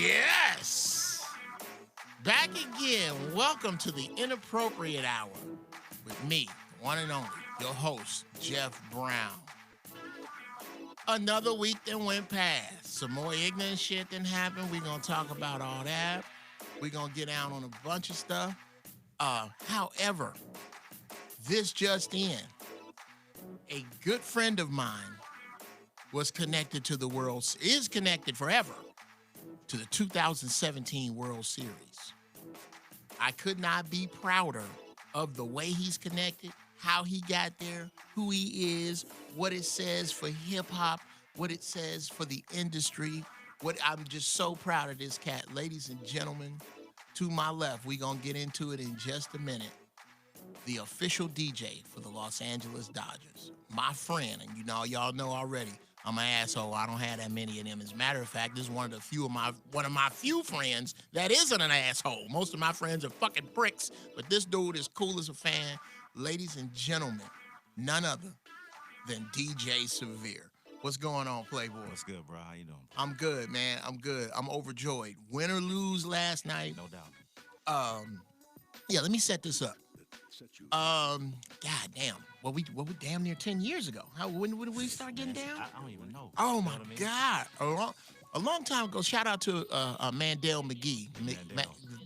Yes! Back again. Welcome to the Inappropriate Hour with me, one and only, your host, Geoff Brown. Another week that went past. Some more ignorant shit didn't happen. We're going to talk about all that. We're going to get down on a bunch of stuff. However, this just in, a good friend of mine was connected to the world, is connected forever to the 2017 World Series. I could not be prouder of the way he's connected, how he got there, who he is, what it says for hip-hop, what it says for the industry. I'm just so proud of this cat. Ladies and gentlemen, to my left, we're going to get into it in just a minute. The official DJ for the Los Angeles Dodgers. My friend, and y'all know already, I'm an asshole. I don't have that many of them. As a matter of fact, this is one of my few friends that isn't an asshole. Most of my friends are fucking pricks, but this dude is cool as a fan. Ladies and gentlemen, none other than DJ Severe. What's going on, Playboy? What's good, bro? How you doing? I'm good, man. I'm good. I'm overjoyed. Win or lose last night. No doubt. Yeah, let me set this up. God damn. Well, we damn near 10 years ago. When did we start getting down? I don't even know. Oh my God. A long time ago, shout out to Mandel McGee,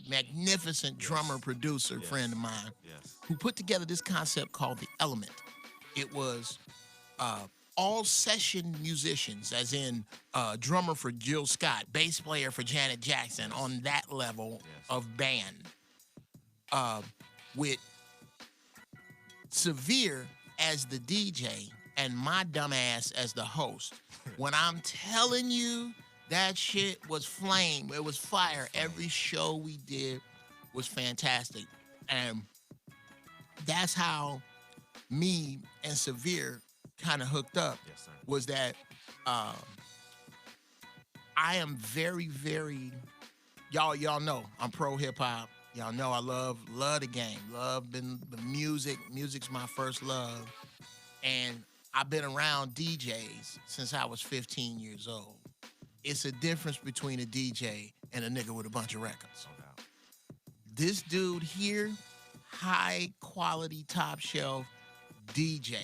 magnificent drummer, producer, friend of mine, who put together this concept called The Element. It was all session musicians, as in drummer for Jill Scott, bass player for Janet Jackson, on that level of band. With Severe as the DJ and my dumb ass as the host. When I'm telling you that shit was flame, it was fire. Every show we did was fantastic. And that's how me and Severe kind of hooked up. Yes, sir. Was that I am very, very, y'all know I'm pro hip hop. Y'all know I love the game, love the music. Music's my first love. And I've been around DJs since I was 15 years old. It's a difference between a DJ and a nigga with a bunch of records. No doubt. This dude here, high quality, top shelf DJ.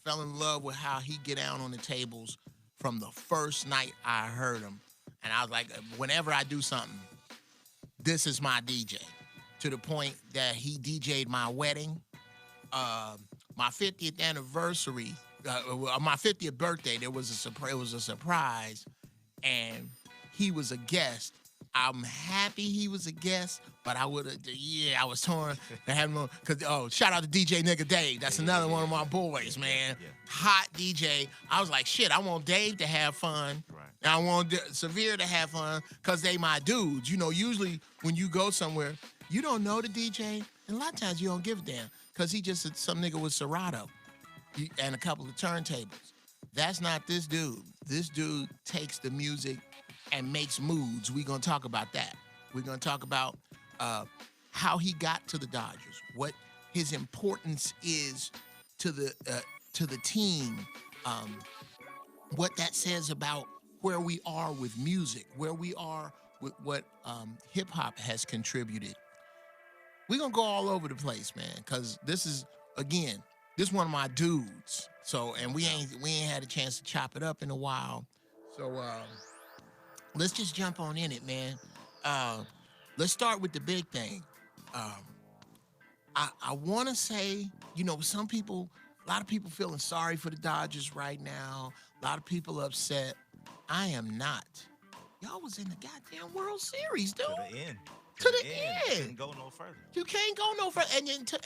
Fell in love with how he get out on the tables from the first night I heard him. And I was like, whenever I do something, this is my DJ. To the point that he DJ'd my wedding, my 50th anniversary, my 50th birthday. It was a surprise, and he was a guest. I'm happy he was a guest, but I was torn to have him. Cause shout out to DJ Nigga Dave. That's another one of my boys, man. Yeah. Hot DJ. I was like, shit. I want Dave to have fun. Right. And I want Severe to have fun, cause they my dudes. Usually when you go somewhere, you don't know the DJ, and a lot of times you don't give a damn, because he just some nigga with Serato and a couple of turntables. That's not this dude. This dude takes the music and makes moods. We're going to talk about that. We're going to talk about how he got to the Dodgers, what his importance is to the team, what that says about where we are with music, where we are with what hip-hop has contributed. We're going to go all over the place, man, because this is one of my dudes. So, and we ain't had a chance to chop it up in a while. So, let's just jump on in it, man. Let's start with the big thing. I want to say, a lot of people feeling sorry for the Dodgers right now. A lot of people upset. I am not. Y'all was in the goddamn World Series, dude. To the end. To the end. Didn't go no further. You can't go no further.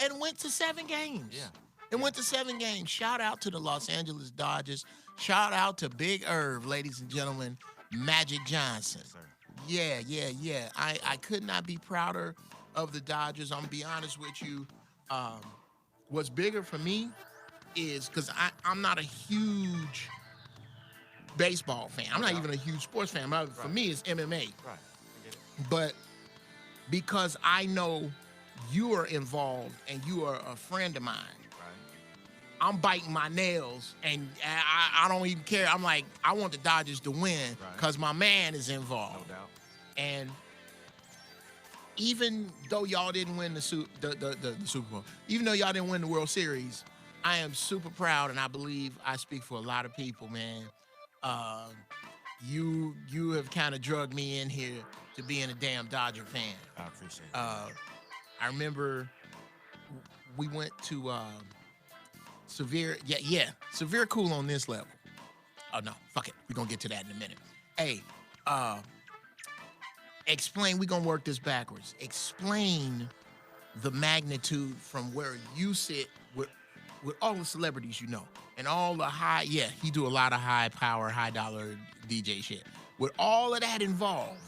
And went to 7 games. Yeah. It went to 7 games. Shout out to the Los Angeles Dodgers. Shout out to Big Irv, ladies and gentlemen, Magic Johnson. Yes, sir. Yeah. I could not be prouder of the Dodgers. I'm going to be honest with you. What's bigger for me is, because I'm not a huge baseball fan. I'm not even a huge sports fan. For me, it's MMA. Right. I get it. But because I know you are involved and you are a friend of mine, I'm biting my nails, and I don't even care. I'm like, I want the Dodgers to win because my man is involved. No doubt. And even though y'all didn't win the Super Bowl, even though y'all didn't win the World Series, I am super proud, and I believe I speak for a lot of people, man. Uh, you have kind of drugged me in here to being a damn Dodger fan. I appreciate it. I remember we went to Severe Cool on this level. Oh no, fuck it. We're gonna get to that in a minute. Hey, explain, we're gonna work this backwards. Explain the magnitude from where you sit with all the celebrities you know. And all the he do a lot of high power, high dollar DJ shit. With all of that involved,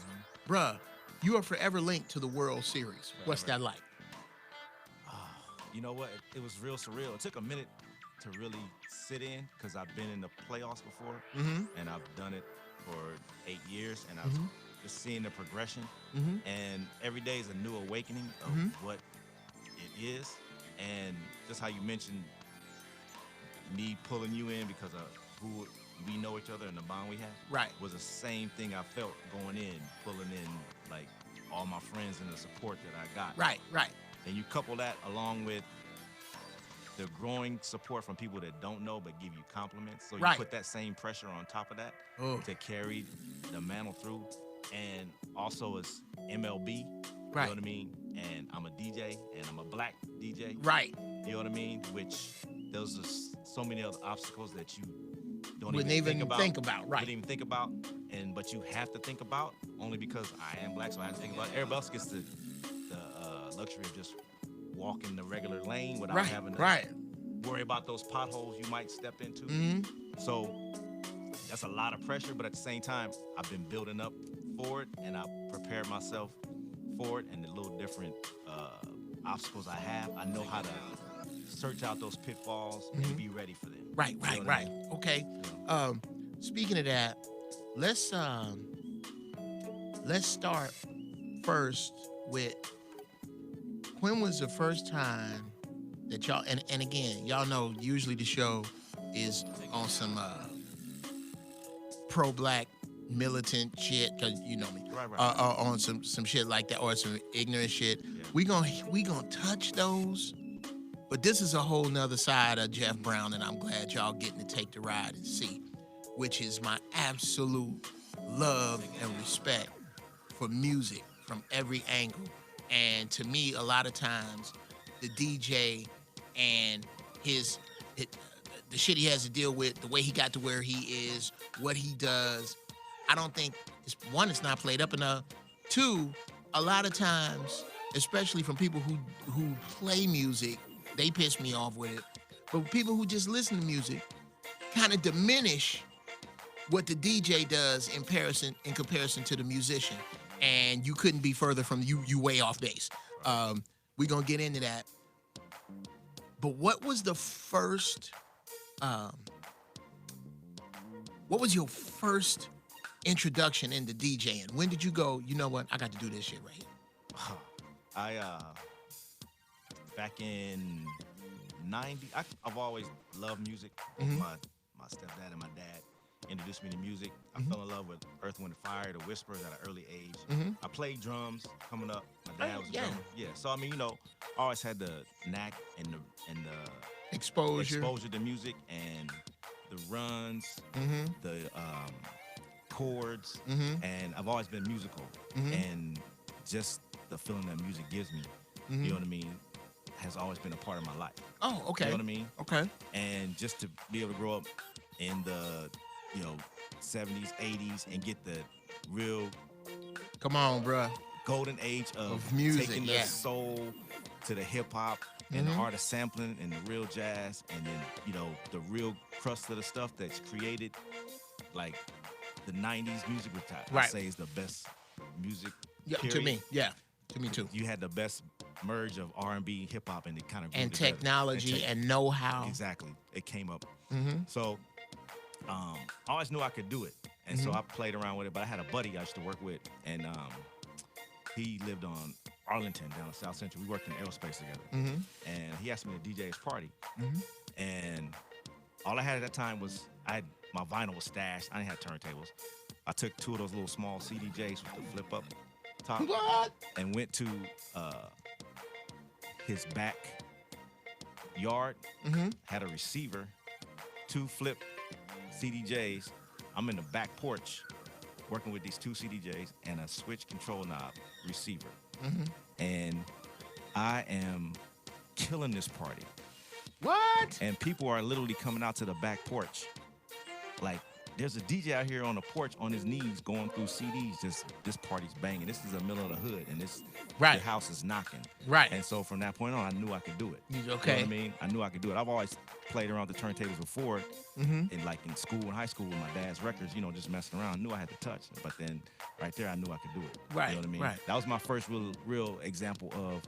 bruh, you are forever linked to the World Series. What's that like? You know what? It was real surreal. It took a minute to really sit in because I've been in the playoffs before, and I've done it for 8 years, and I've just seen the progression. And every day is a new awakening of what it is, and just how you mentioned me pulling you in because of who we know each other and the bond we have. Right. Was the same thing I felt going in, pulling in like all my friends and the support that I got. Right. And you couple that along with the growing support from people that don't know but give you compliments. So you put that same pressure on top of that to carry the mantle through. And also it's MLB, you know what I mean? And I'm a DJ, and I'm a black DJ. Right. You know what I mean? Which those are so many other obstacles that you wouldn't even think about. Right. Wouldn't even think about, but you have to think about only because I am black, so I have to think about it. Everybody else gets the luxury of just walking the regular lane without having to worry about those potholes you might step into. So that's a lot of pressure, but at the same time, I've been building up for it, and I've prepared myself for it, and the little different obstacles I have, I know how to search out those pitfalls and be ready for them. Right. Okay. Speaking of that, let's start first with when was the first time that y'all, and again, y'all know usually the show is on some pro-black militant shit, cause you know me, on some shit like that, or some ignorant shit. Yeah. We gonna touch those, but this is a whole nother side of Geoff Brown, and I'm glad y'all getting to take the ride and see, which is my absolute love and respect for music from every angle. And to me, a lot of times, the DJ and the shit he has to deal with, the way he got to where he is, what he does, I don't think, it's not played up enough. Two, a lot of times, especially from people who play music, they piss me off with it. But people who just listen to music kind of diminish what the DJ does in comparison to the musician. And you couldn't be further from you way off base. We're gonna get into that. But what was the first? What was your first introduction into DJing? When did you go, you know what, I got to do this shit right here? Back in '90, I've always loved music. My stepdad and my dad introduced me to music. I fell in love with Earth, Wind, and Fire, the Whispers at an early age. I played drums coming up. My dad was a drummer. Yeah. So I mean, I always had the knack and the exposure to music and the runs, the chords, and I've always been musical. And just the feeling that music gives me, you know what I mean, has always been a part of my life. Oh, okay. You know what I mean? Okay. And just to be able to grow up in the 70s, 80s, and get the real, come on, bruh, golden age of music, taking the soul to the hip hop and the art of sampling and the real jazz, and then the real crust of the stuff that's created, like the '90s music, which I say is the best music. Yeah, period. To me too. You had the best merge of R&B, hip hop, and it kind of and technology and know-how. Exactly, it came up. So. I always knew I could do it, and so I played around with it. But I had a buddy I used to work with, and he lived on Arlington down South Central. We worked in aerospace together, and he asked me to DJ his party. And all I had at that time was my vinyl was stashed. I didn't have turntables, I took 2 of those little small CDJs with the flip up top. What? And went to his back yard, had a receiver, 2 flip CDJs. I'm in the back porch working with these 2 CDJs and a switch control knob receiver. And I am killing this party. What? And people are literally coming out to the back porch. Like, there's a DJ out here on the porch on his knees going through CDs. This party's banging. This is the middle of the hood, and the house is knocking. Right. And so from that point on, I knew I could do it. Okay. You know what I mean? I knew I could do it. I've always played around the turntables before, in school and high school with my dad's records, just messing around. I knew I had to touch. But then right there, I knew I could do it. Right. You know what I mean? Right. That was my first real example of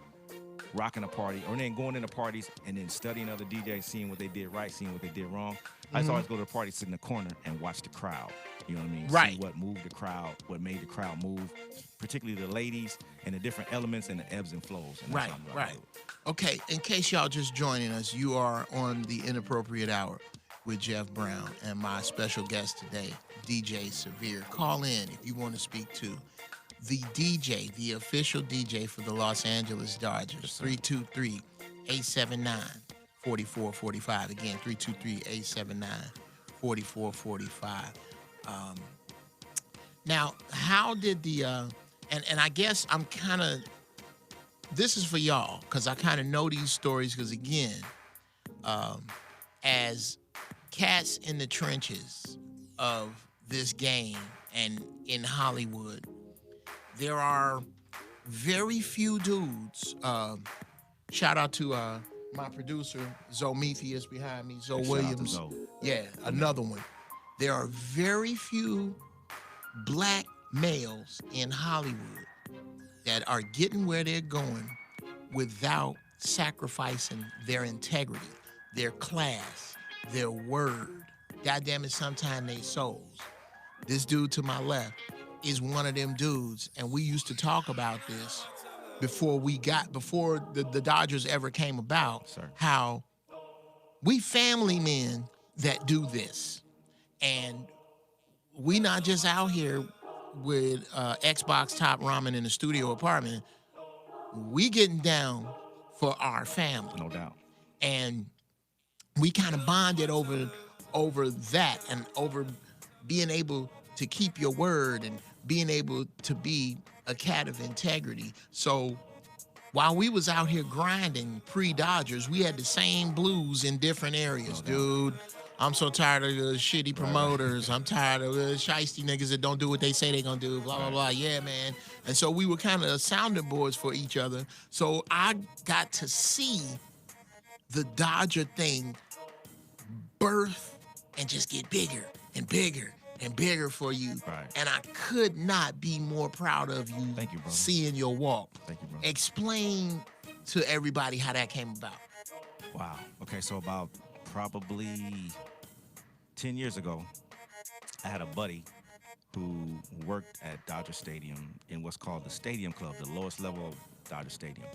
rocking a party, or then going into parties and then studying other DJs, seeing what they did right, seeing what they did wrong. I used to always go to the party, sit in the corner, and watch the crowd. You know what I mean? Right. See what moved the crowd, what made the crowd move, particularly the ladies and the different elements and the ebbs and flows. And right. Okay, in case y'all just joining us, you are on the Inappropriate Hour with Geoff Brown and my special guest today, DJ Severe. Call in if you want to speak to the DJ, the official DJ for the Los Angeles Dodgers, 323-879-4445. Again, 323-879-4445. Now, how did the, and I guess I'm kind of, this is for y'all, because I kind of know these stories, because again, as cats in the trenches of this game and in Hollywood, there are very few dudes. Shout out to my producer, Zometheus behind me, Zoe Williams. Yeah, another one. There are very few black males in Hollywood that are getting where they're going without sacrificing their integrity, their class, their word, goddamn it, sometimes their souls. This dude to my left is one of them dudes, and we used to talk about this before the Dodgers ever came about, how we family men that do this. And we not just out here with Xbox Top Ramen in the studio apartment. We getting down for our family. No doubt. And we kind of bonded over that, and over being able to keep your word and being able to be a cat of integrity. So while we was out here grinding pre-Dodgers, we had the same blues in different areas, dude. I'm so tired of the shitty promoters. I'm tired of the shiesty niggas that don't do what they say they gonna do, blah, blah, blah. Yeah, man. And so we were kind of sounding boards for each other. So I got to see the Dodger thing birth and just get bigger and bigger and bigger for you. Right. And I could not be more proud of you. Thank you, bro. Seeing your walk. Thank you, bro. Explain to everybody how that came about. Wow. Okay, so about probably 10 years ago, I had a buddy who worked at Dodger Stadium in what's called the Stadium Club, the lowest level of Dodger Stadium.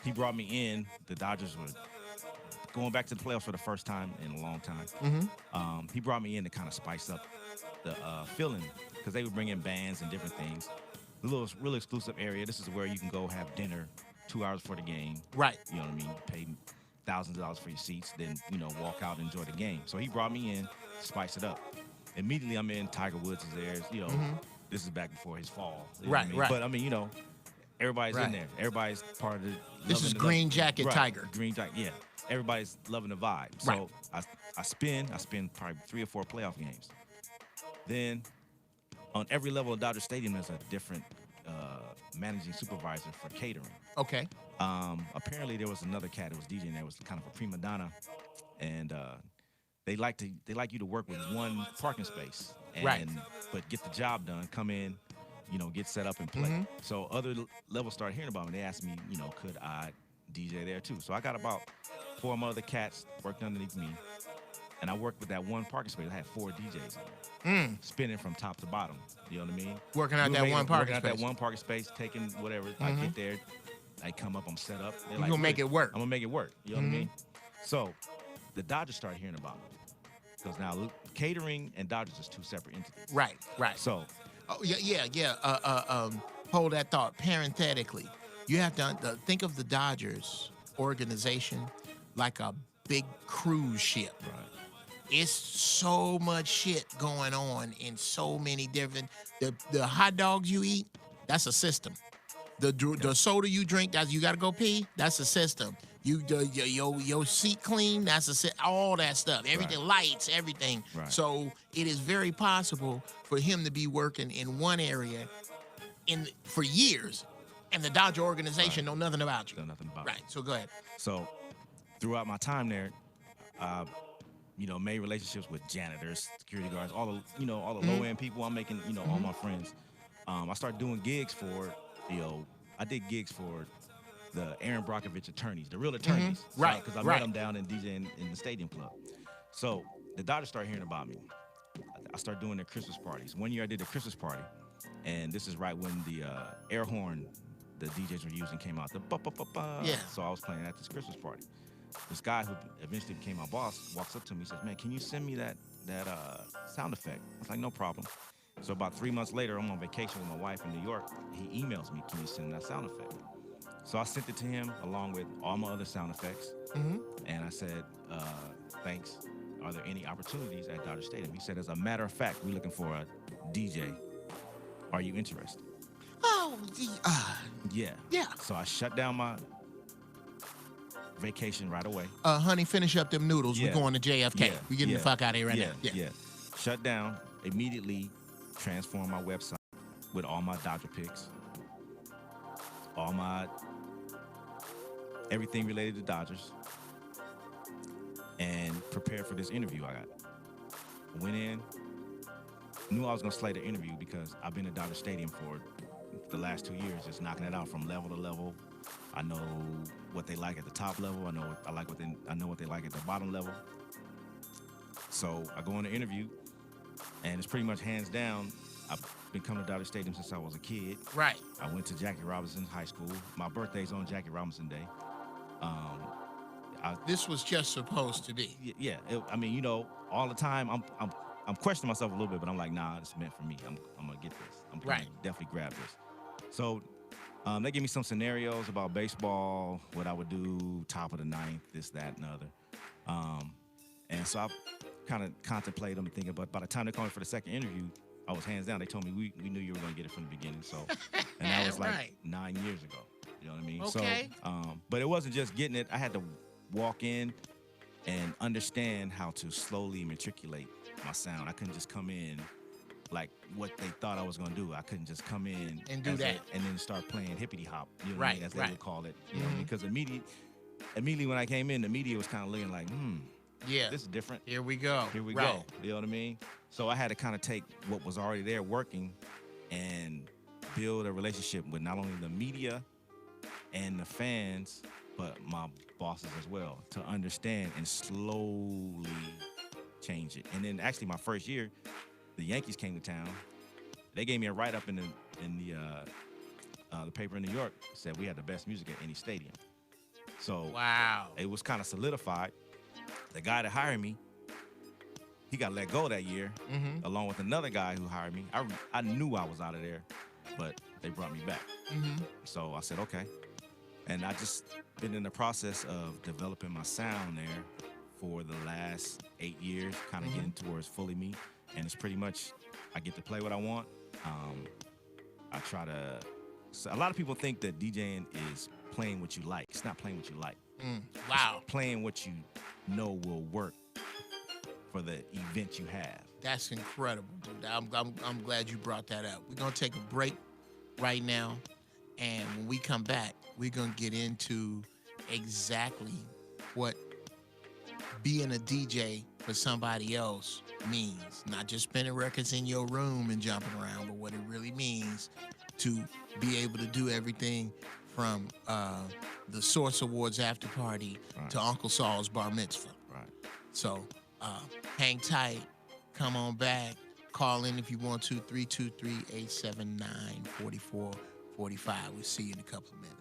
He brought me in. The Dodgers were going back to the playoffs for the first time in a long time. He brought me in to kind of spice up the feeling, because they would bring in bands and different things. A little really exclusive area. This is where you can go have dinner 2 hours before the game. Right. You know what I mean? Pay thousands of dollars for your seats, then, walk out and enjoy the game. So he brought me in to spice it up. Immediately I'm in, Tiger Woods is there. This is back before his fall. Right. But everybody's in there. Everybody's part of the. This is Green Jacket Tiger. Green Jacket, yeah. Everybody's loving the vibe. So I spend probably 3 or 4 playoff games. Then on every level of Dodger Stadium, there's a different managing supervisor for catering. Okay. Apparently there was another cat that was DJing there, was kind of a prima donna, and they like you to work with one parking space, but get the job done, come in, get set up and play. So other levels started hearing about me. They asked me, could I DJ there too? So I got about 4 other cats worked underneath me, and I worked with that one parking space. I had 4 DJs in there, spinning from top to bottom. You know what I mean? Working out that one parking space. Working out that one parking space, taking whatever. I get there, I come up, I'm set up. You're like, gonna make it work. I'm gonna make it work. You know what I mean? So the Dodgers started hearing about me, because now catering and Dodgers is two separate entities. Right. So, hold that thought. Parenthetically, you have to think of the Dodgers organization like a big cruise ship. right. It's so much shit going on in so many different. The hot dogs you eat, that's a system. The soda you drink, you got to go pee. That's a system. Your seat clean. That's all that stuff. Everything, lights, everything. Right. So it is very possible for him to be working in one area for years, and the Dodger organization know nothing about you. Know nothing about Right. So go ahead. So throughout my time there, made relationships with janitors, security guards, all the low end people. I'm making, all my friends. I started doing gigs for, I did gigs for the Aaron Brockovich attorneys, the real attorneys. Right. Because I met them down in DJing in the Stadium Club. So the Dodgers started hearing about me. I started doing their Christmas parties. One year I did a Christmas party, and this is right when the air horn the DJs were using came out. The ba-ba-ba-ba. Yeah. So I was playing at this Christmas party. This guy who eventually became my boss walks up to me and says, "Man, can you send me that sound effect?" I was like, "No problem." So about 3 months later, I'm on vacation with my wife in New York. He emails me, "Can you send that sound effect?" So I sent it to him along with all my other sound effects. And I said, "Thanks. Are there any opportunities at Dodger Stadium?" He said, "As a matter of fact, we're looking for a DJ. Are you interested?" Oh, yeah. Yeah. So I shut down my vacation right away. Honey, finish up them noodles. Yeah. We're going to JFK. Yeah. We're getting the fuck out of here right now. Yeah. Shut down. Immediately transformed my website with all my Dodger picks, all my everything related to Dodgers, and prepared for this interview I got. Went in, knew I was gonna slay the interview because I've been at Dodger Stadium for the last 2 years, just knocking it out from level to level. I know what they like at the top level. I know what they like at the bottom level. So I go on the interview, and it's pretty much hands down. I've been coming to Dodger Stadium since I was a kid. Right. I went to Jackie Robinson's high school. My birthday's on Jackie Robinson Day. This was just supposed to be. Yeah. All the time I'm questioning myself a little bit, but I'm like, nah, it's meant for me. I'm gonna get this. I'm gonna definitely grab this. So they give me some scenarios about baseball, what I would do, top of the ninth, this, that, and the other. And so I kind of contemplate them, thinking, but by the time they called me for the second interview, I was hands down. They told me we knew you were going to get it from the beginning. So, and that was like 9 years ago. You know what I mean? Okay. So, but it wasn't just getting it. I had to walk in and understand how to slowly matriculate my sound. I couldn't just come in like what they thought I was going to do. I couldn't just come in and do that and then start playing hippity hop. You know what I mean? As they would call it. You know what I mean? Because immediately when I came in, the media was kind of looking like, yeah, this is different. Here we go. Go. You know what I mean? So I had to kind of take what was already there working and build a relationship with not only the media and the fans, but my bosses as well, to understand and slowly change it. And then actually my first year, the Yankees came to town. They gave me a write-up in the paper in New York, said we had the best music at any stadium. So wow, it was kind of solidified. The guy that hired me, he got let go that year, along with another guy who hired me. I knew I was out of there, but they brought me back. So I said, okay. And I just been in the process of developing my sound there for the last 8 years, kind of getting towards fully me. And it's pretty much, I get to play what I want. I try to, so a lot of people think that DJing is playing what you like. It's not playing what you like. Wow. It's playing what you know will work for the event you have. That's incredible, dude. I'm glad you brought that up. We're going to take a break right now. And when we come back, we're going to get into exactly what being a DJ for somebody else means. Not just spinning records in your room and jumping around, but what it really means to be able to do everything from the Source Awards after party to Uncle Saul's bar mitzvah. Right. So hang tight. Come on back. Call in if you want to, 323-879-4445. We'll see you in a couple of minutes.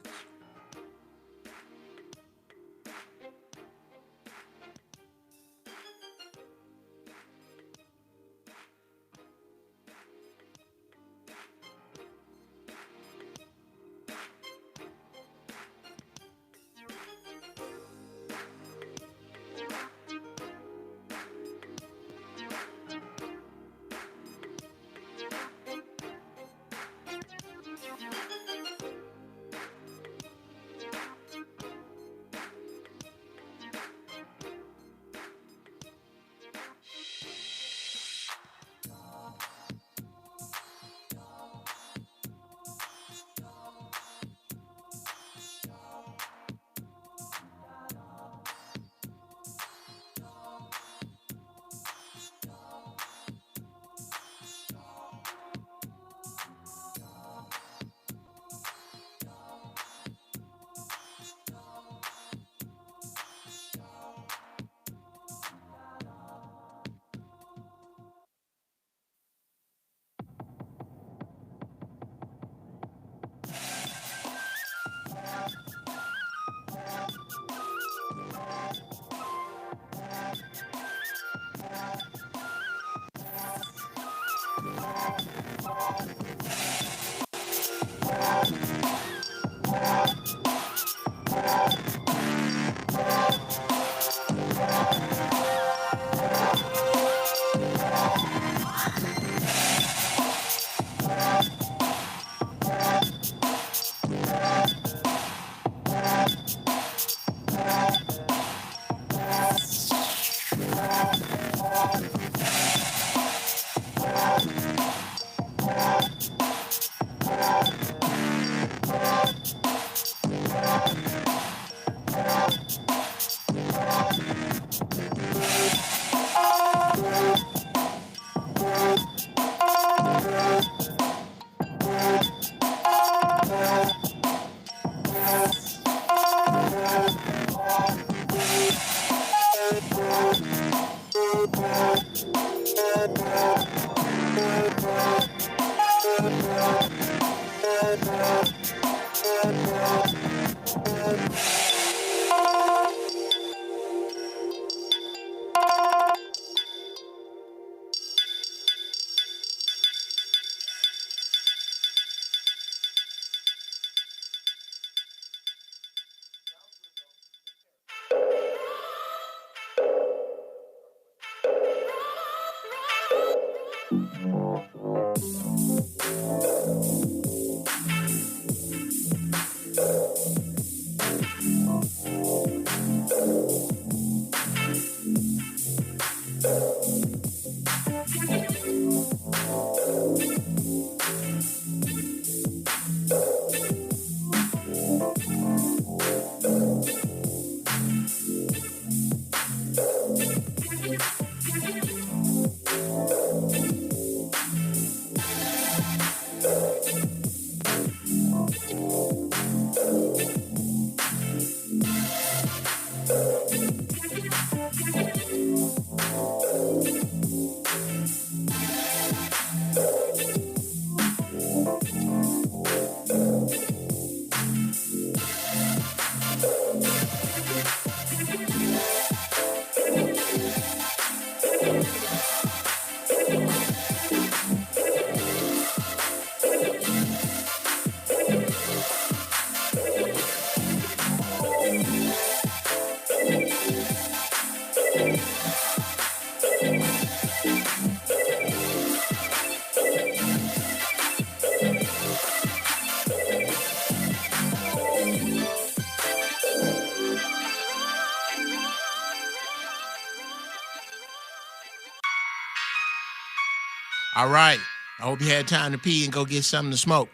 All right. I hope you had time to pee and go get something to smoke.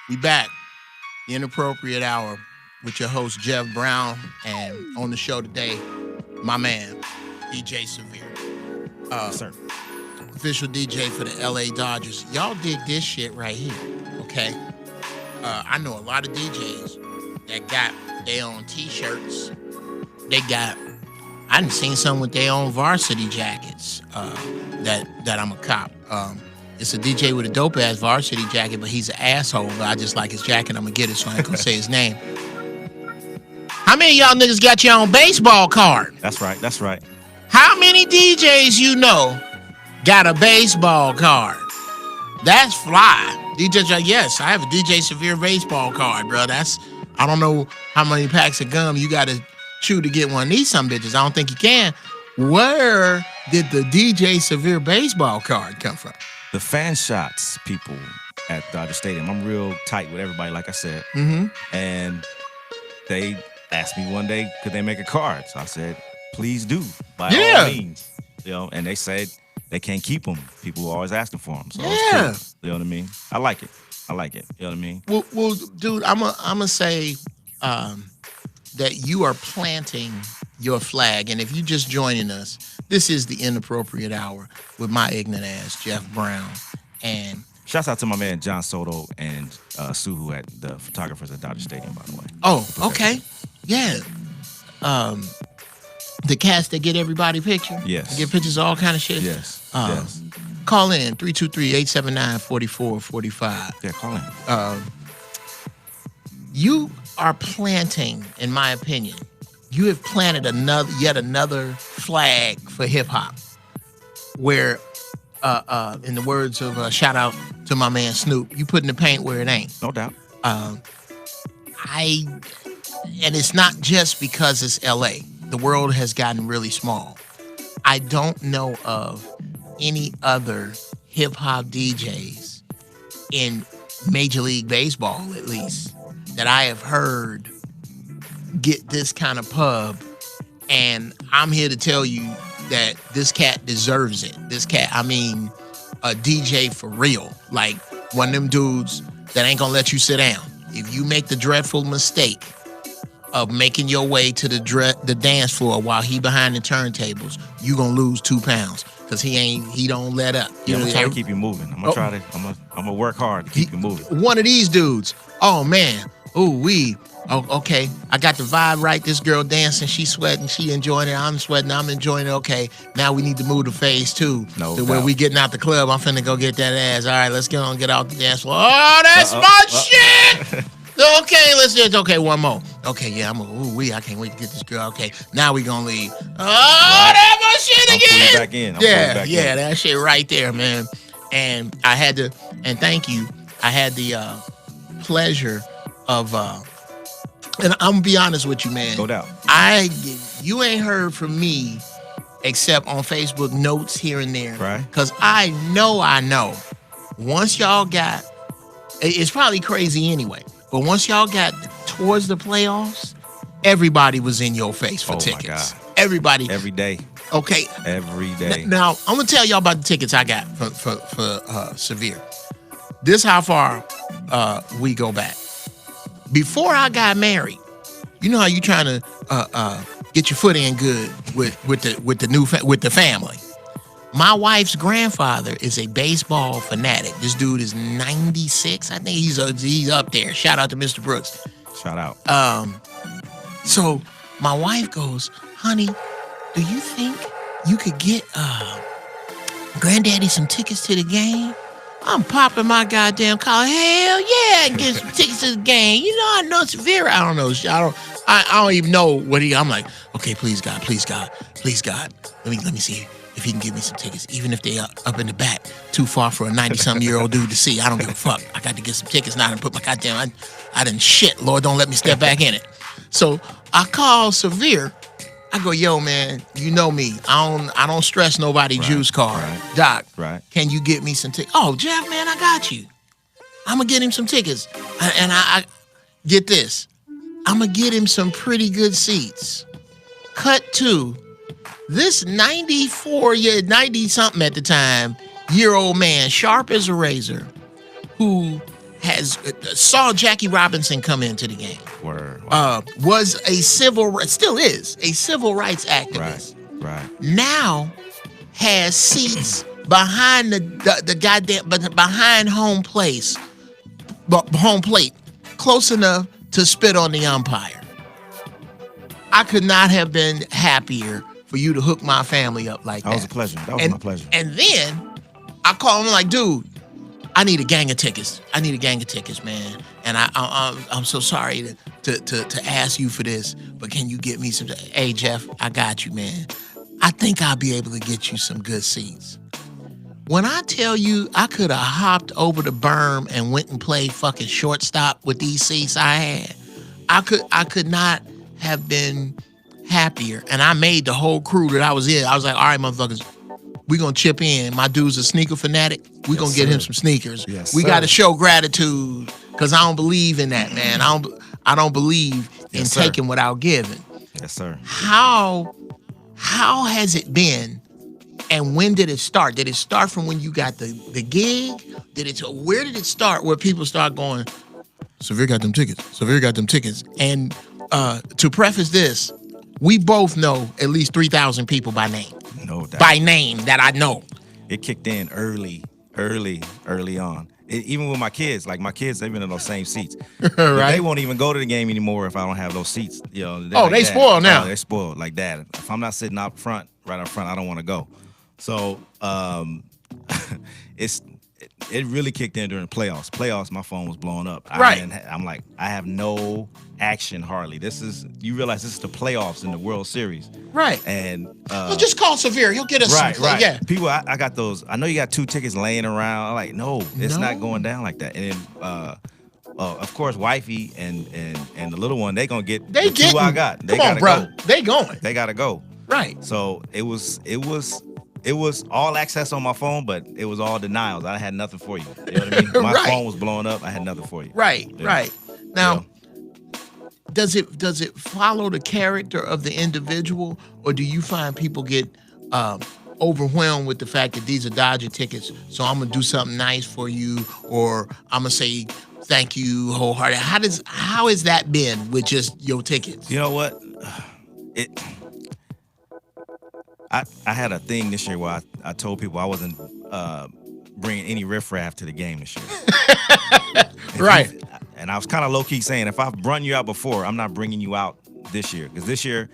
We back. The Inappropriate Hour with your host, Geoff Brown. And on the show today, my man, DJ Severe. Sir. Official DJ for the LA Dodgers. Y'all dig this shit right here, okay? I know a lot of DJs that got their own T-shirts. I done seen some with their own varsity jackets that I'm a cop. It's a DJ with a dope-ass varsity jacket, but he's an asshole. But I just like his jacket. I'm going to get it, so I ain't going to say his name. How many of y'all niggas got your own baseball card? That's right. That's right. How many DJs you know got a baseball card? That's fly. DJ's like, yes, I have a DJ Severe baseball card, bro. I don't know how many packs of gum you got to chew to get one of these some bitches. I don't think you can. Where did the DJ Severe baseball card come from? The fan shots people at Dodger Stadium. I'm real tight with everybody, like I said. Mm-hmm. And they asked me one day, could they make a card? So I said, please do, by all means. You know, and they said they can't keep them. People were always asking for them. So it's cool. You know what I mean? I like it. You know what I mean? Well, dude, I'm gonna say that you are planting your flag. And if you're just joining us, this is the Inappropriate Hour with my ignorant ass, Geoff Brown. And shouts out to my man John Soto and Suhu at the photographers at Dodger Stadium, by the way. Oh, okay. Yeah. The cats that get everybody picture? Yes. Get pictures of all kind of shit? Yes. Yes. Call in, 323-879-4445. Yeah, call in. You are planting, in my opinion, you have planted yet another flag for hip-hop where, in the words of shout out to my man Snoop, you putting the paint where it ain't. No doubt. And it's not just because it's LA. The world has gotten really small. I don't know of any other hip-hop DJs in Major League Baseball, at least, that I have heard get this kind of pub. And I'm here to tell you that this cat deserves it. This cat, I mean, a DJ for real. Like one of them dudes that ain't gonna let you sit down. If you make the dreadful mistake of making your way to the dance floor while he behind the turntables, you gonna lose 2 pounds because he don't let up. Yeah, I'm gonna try to keep you moving. I'm gonna work hard to keep you moving. One of these dudes, oh man, ooh wee, Oh, okay. I got the vibe right. This girl dancing, she sweating, she enjoying it. I'm sweating, I'm enjoying it. Okay, now we need to move to phase 2. No to doubt. where we getting out the club. I'm finna go get that ass. All right, let's get on, get out the dance floor. Oh, that's my shit. Okay, let's just, okay, one more. Okay, yeah, I can't wait to get this girl. Okay, now we gonna leave. Oh, that's my shit again. Back in. Yeah, that shit right there, man. And I had to, and thank you, I had the pleasure of, and I'm gonna be honest with you, man. No doubt. You ain't heard from me except on Facebook notes here and there. Right. Because I know, once y'all got, it's probably crazy anyway, but once y'all got towards the playoffs, everybody was in your face for tickets. My God. Everybody. Every day. Okay. Every day. Now, I'm gonna tell y'all about the tickets I got for Severe. This how far we go back. Before I got married, you know how you trying to get your foot in good with the family. My wife's grandfather is a baseball fanatic. This dude is 96. I think he's up there. Shout out to Mr. Brooks. Shout out. So my wife goes, honey, do you think you could get Granddaddy some tickets to the game? I'm popping my goddamn collar. Hell yeah, and get some tickets to the game. You know, I know Severe. I don't know. I don't even know what I'm like, okay, please God. Let me see if he can give me some tickets, even if they are up in the back, too far for a 90-something-year-old dude to see. I don't give a fuck. I got to get some tickets now and put my goddamn, I done shit. Lord, don't let me step back in it. So I call Severe. I go, yo, man, you know me. I don't stress nobody juice card. Right. Doc, can you get me some tickets? Oh, Geoff, man, I got you. I'm going to get him some tickets. And I get this. I'm going to get him some pretty good seats. Cut to this 90-something at the time, year-old man, sharp as a razor, who saw Jackie Robinson come into the game. Word. Was still is a civil rights activist. Right. Now has seats behind the goddamn, behind home plate, close enough to spit on the umpire. I could not have been happier for you to hook my family up like that. That was a pleasure. That was my pleasure. And then I call him like, dude, I need a gang of tickets. Man. And I'm so sorry to ask you for this, but can you get me some? Hey, Geoff, I got you, man. I think I'll be able to get you some good seats. When I tell you I could have hopped over the berm and went and played fucking shortstop with these seats I had, I could not have been happier. And I made the whole crew that I was in. I was like, all right, motherfuckers, we gonna chip in. My dude's a sneaker fanatic. We gonna get him some sneakers. Yes, we gotta show gratitude, because I don't believe in that, man. I don't believe in taking without giving. Yes, sir. How has it been, and when did it start? Did it start from when you got the gig? Where did it start where people start going, Severe got them tickets? And to preface this, we both know at least 3,000 people by name. No doubt. By name that I know. It kicked in early on. Even with my kids, they've been in those same seats. Right. They won't even go to the game anymore if I don't have those seats. You know. Oh, they spoiled now. They're spoiled like that. If I'm not sitting right up front, I don't want to go. So it really kicked in during the playoffs. Playoffs, my phone was blowing up. Right. I'm like, I have no action hardly. You realize this is the playoffs in the World Series. Right. And well, just call Severe. He'll get us some. Right. Yeah. People, I got those. I know you got 2 tickets laying around. I'm like, no, it's not going down like that. And then, of course, wifey and the little one, they gonna get the 2 I got. They gotta go. They going. They gotta go. Right. So it was all access on my phone, but it was all denials. I had nothing for you. You know what I mean? My phone was blowing up. I had nothing for you. Right. Now, does it follow the character of the individual, or do you find people get overwhelmed with the fact that these are Dodger tickets, so I'm gonna do something nice for you, or I'm gonna say thank you wholeheartedly? How has that been with just your tickets? You know what? I had a thing this year where I told people I wasn't bringing any riffraff to the game this year. Right. And I was kind of low-key saying, if I've brung you out before, I'm not bringing you out this year. Because this year,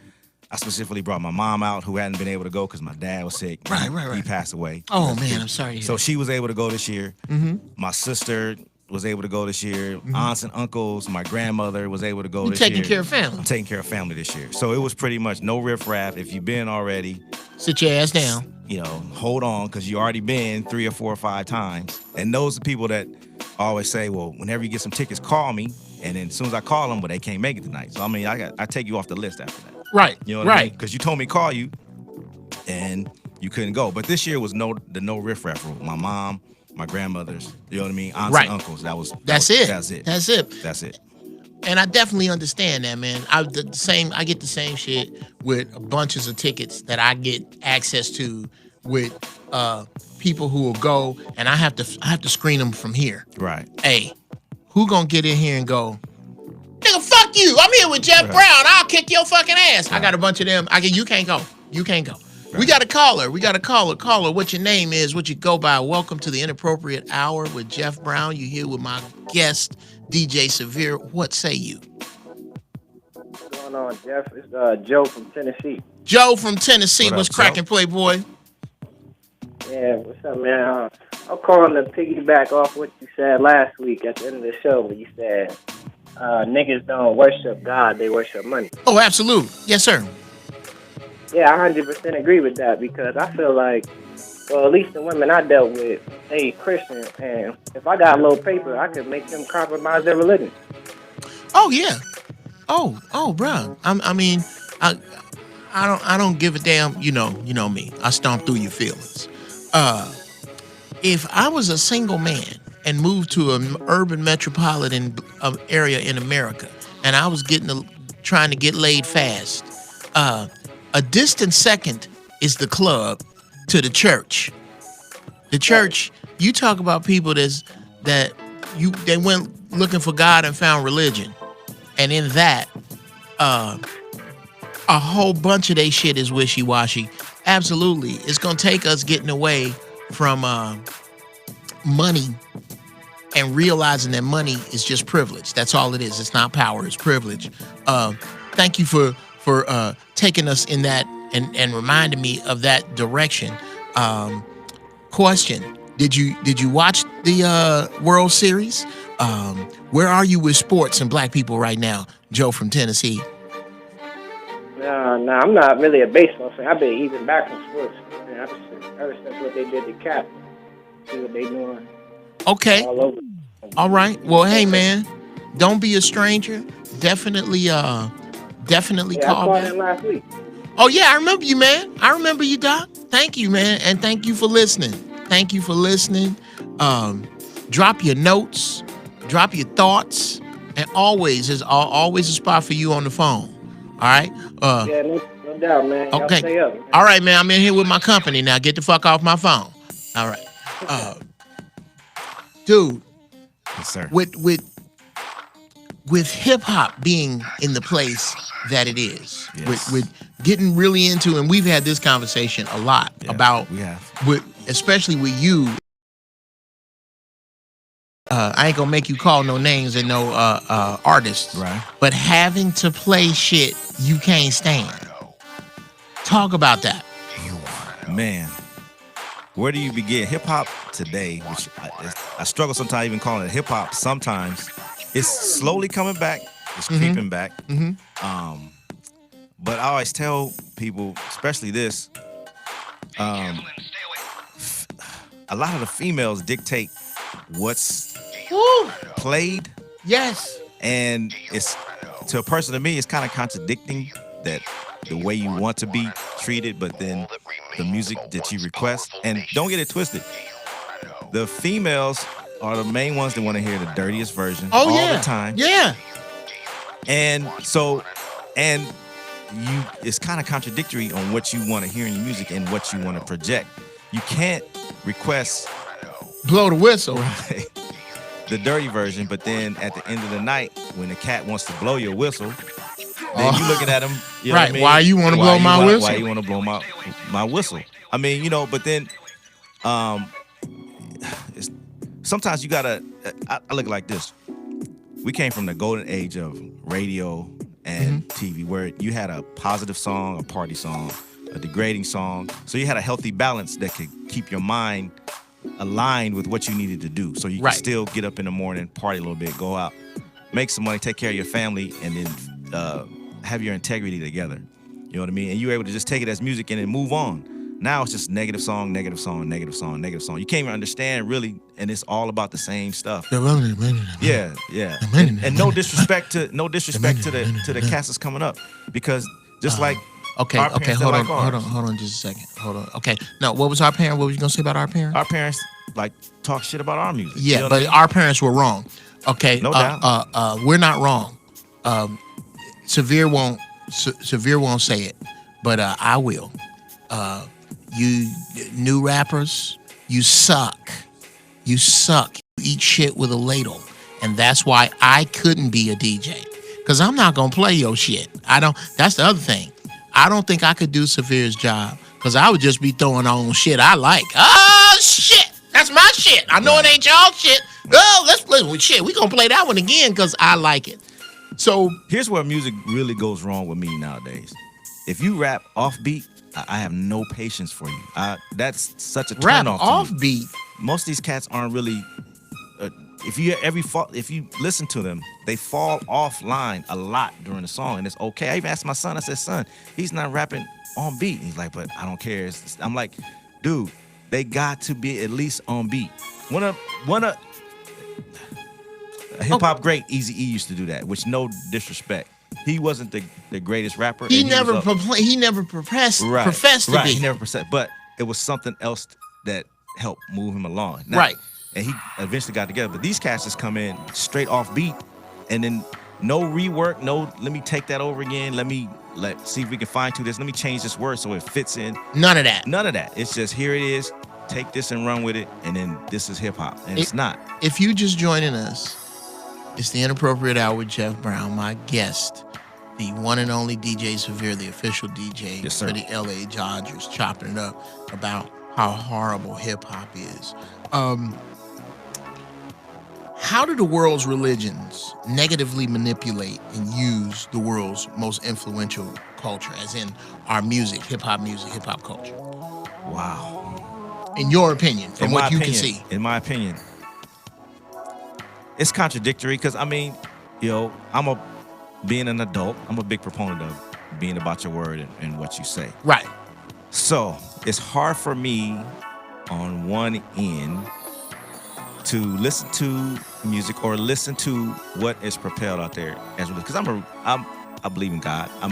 I specifically brought my mom out, who hadn't been able to go because my dad was sick. Right. He passed away. Oh, man, I'm sorry. So she was able to go this year. Mm-hmm. My sister was able to go this year. Mm-hmm. Aunts and uncles, my grandmother was able to go this year. You're taking care of family. I'm taking care of family this year. So it was pretty much no riffraff. If you've been already, sit your ass down. You know, hold on, because you already been 3 or 4 or 5 times. And those are people that always say, well, whenever you get some tickets, call me. And then as soon as I call them, but they can't make it tonight. So I mean, I take you off the list after that. Right. You know what I mean? Because you told me to call you, and you couldn't go. But this year was no riffraff rule. My mom, my grandmothers, you know what I mean? Aunts and uncles. That's it. And I definitely understand that, man. I get the same shit with bunches of tickets that I get access to with people who will go, and I have to screen them from here. Right. Hey, who gonna get in here and go, nigga, fuck you. I'm here with Geoff Brown. I'll kick your fucking ass. Right. I got a bunch of them. You can't go. Right. We got a caller. Caller, what your name is, what you go by. Welcome to the Inappropriate Hour with Geoff Brown. You're here with my guest, DJ Severe. What say you? What's going on, Jeff? It's Joe from Tennessee. Joe from Tennessee. What's cracking, Playboy? Yeah, what's up, man? I'm calling to piggyback off what you said last week at the end of the show, when you said niggas don't worship God, they worship money. Oh, absolutely. Yes, sir. Yeah, I 100% agree with that, because I feel like, well, at least the women I dealt with, they Christian, and if I got a little paper, I could make them compromise their religion. Oh, yeah. Oh, bro. I don't give a damn. You know me. I stomp through your feelings. If I was a single man and moved to an urban metropolitan area in America, and I was trying to get laid fast, a distant second is the club to the church. The church, you talk about people they went looking for God and found religion, and in that, a whole bunch of they shit is wishy-washy. Absolutely, it's gonna take us getting away from money and realizing that money is just privilege. That's all it is. It's not power. It's privilege. Thank you for taking us in that and reminding me of that direction. Question: Did you watch the World Series? Where are you with sports and black people right now, Joe from Tennessee? No, I'm not really a baseball fan. I've been eating back from sports. Ever since what they did to Cap. See what they doing. Okay. All over. All right. Well, hey, man, don't be a stranger. Definitely call I called in last week. Oh, yeah, I remember you, man. I remember you, Doc. Thank you, man, and thank you for listening. Drop your notes, drop your thoughts, and always a spot for you on the phone. All right? Yeah, no doubt, man. Y'all okay. Stay up, man. All right, man, I'm in here with my company now. Get the fuck off my phone. All right. Dude. Yes, sir. With hip hop being in the place that it is, yes. with getting really into, and we've had this conversation a lot about, especially with you. I ain't gonna make you call no names and no artists, right? But having to play shit you can't stand. Talk about that, man. Where do you begin? Hip hop today, which I struggle sometimes even calling it hip hop. Sometimes it's slowly coming back. It's creeping back. Mm-hmm. But I always tell people, especially this, a lot of the females dictate what's played. Yes. And it's, to a person, to me, it's kind of contradicting that the way you want to be treated, but then the music that you request. And don't get it twisted. The females are the main ones that want to hear the dirtiest version all the time. Yeah. And it's kind of contradictory on what you want to hear in your music and what you want to project. You can't request blow the whistle, right, the dirty version, but then at the end of the night, when the cat wants to blow your whistle, then you looking at him, you know right? What I mean? Why you want to blow my whistle? Why you want to blow my whistle? I mean, but then, sometimes you gotta. I look like this. we came from the golden age of radio and TV, where you had a positive song, a party song, a degrading song. So you had a healthy balance that could keep your mind aligned with what you needed to do. So you could still get up in the morning, party a little bit, go out, make some money, take care of your family, and then have your integrity together. You know what I mean? And you were able to just take it as music and then move on. Now it's just negative song, negative song, negative song, negative song. You can't even understand really, and it's all about the same stuff. Yeah. And no disrespect to the cast that's coming up, because just like hold on just a second. Hold on. Okay. No, what was our parents? What were you gonna say about our parents? Our parents like talk shit about our music. Yeah, you know but our parents were wrong. Okay. No doubt. We're not wrong. Severe won't say it, but I will. You new rappers, you suck. You suck. You eat shit with a ladle. And that's why I couldn't be a DJ. Because I'm not going to play your shit. That's the other thing. I don't think I could do Severe's job. Because I would just be throwing on shit I like. Oh, shit. That's my shit. I know it ain't y'all shit. Oh, let's play with shit. We going to play that one again because I like it. So here's where music really goes wrong with me nowadays. If you rap offbeat, I have no patience for you. That's such a turn off. Rap offbeat. Most of these cats aren't really. If you listen to them, they fall offline a lot during the song, and it's okay. I even asked my son. I said, "Son, he's not rapping on beat." He's like, "But I don't care." I'm like, "Dude, they got to be at least on beat." One of a hip hop great, Eazy-E used to do that. Which, no disrespect. He wasn't the greatest rapper. He never professed to be. He never professed, but it was something else that helped move him along. Right. And he eventually got together. But these cats just come in straight off beat, and then no rework, no, let me take that over again. Let's see if we can fine tune this. Let me change this word so it fits in. None of that. None of that. It's just, here it is. Take this and run with it, and then this is hip hop. And it's not. If you just joining us, it's the Inappropriate Hour with Geoff Brown, my guest, the one and only DJ Severe, the official DJ for the LA Dodgers, chopping it up about how horrible hip-hop is. How do the world's religions negatively manipulate and use the world's most influential culture, as in our music, hip-hop culture? Wow. In your opinion, from what you can see. In my opinion, it's contradictory, because, I mean, being an adult, I'm a big proponent of being about your word and what you say. Right. So it's hard for me on one end to listen to music or listen to what is propelled out there as well, because I believe in God. I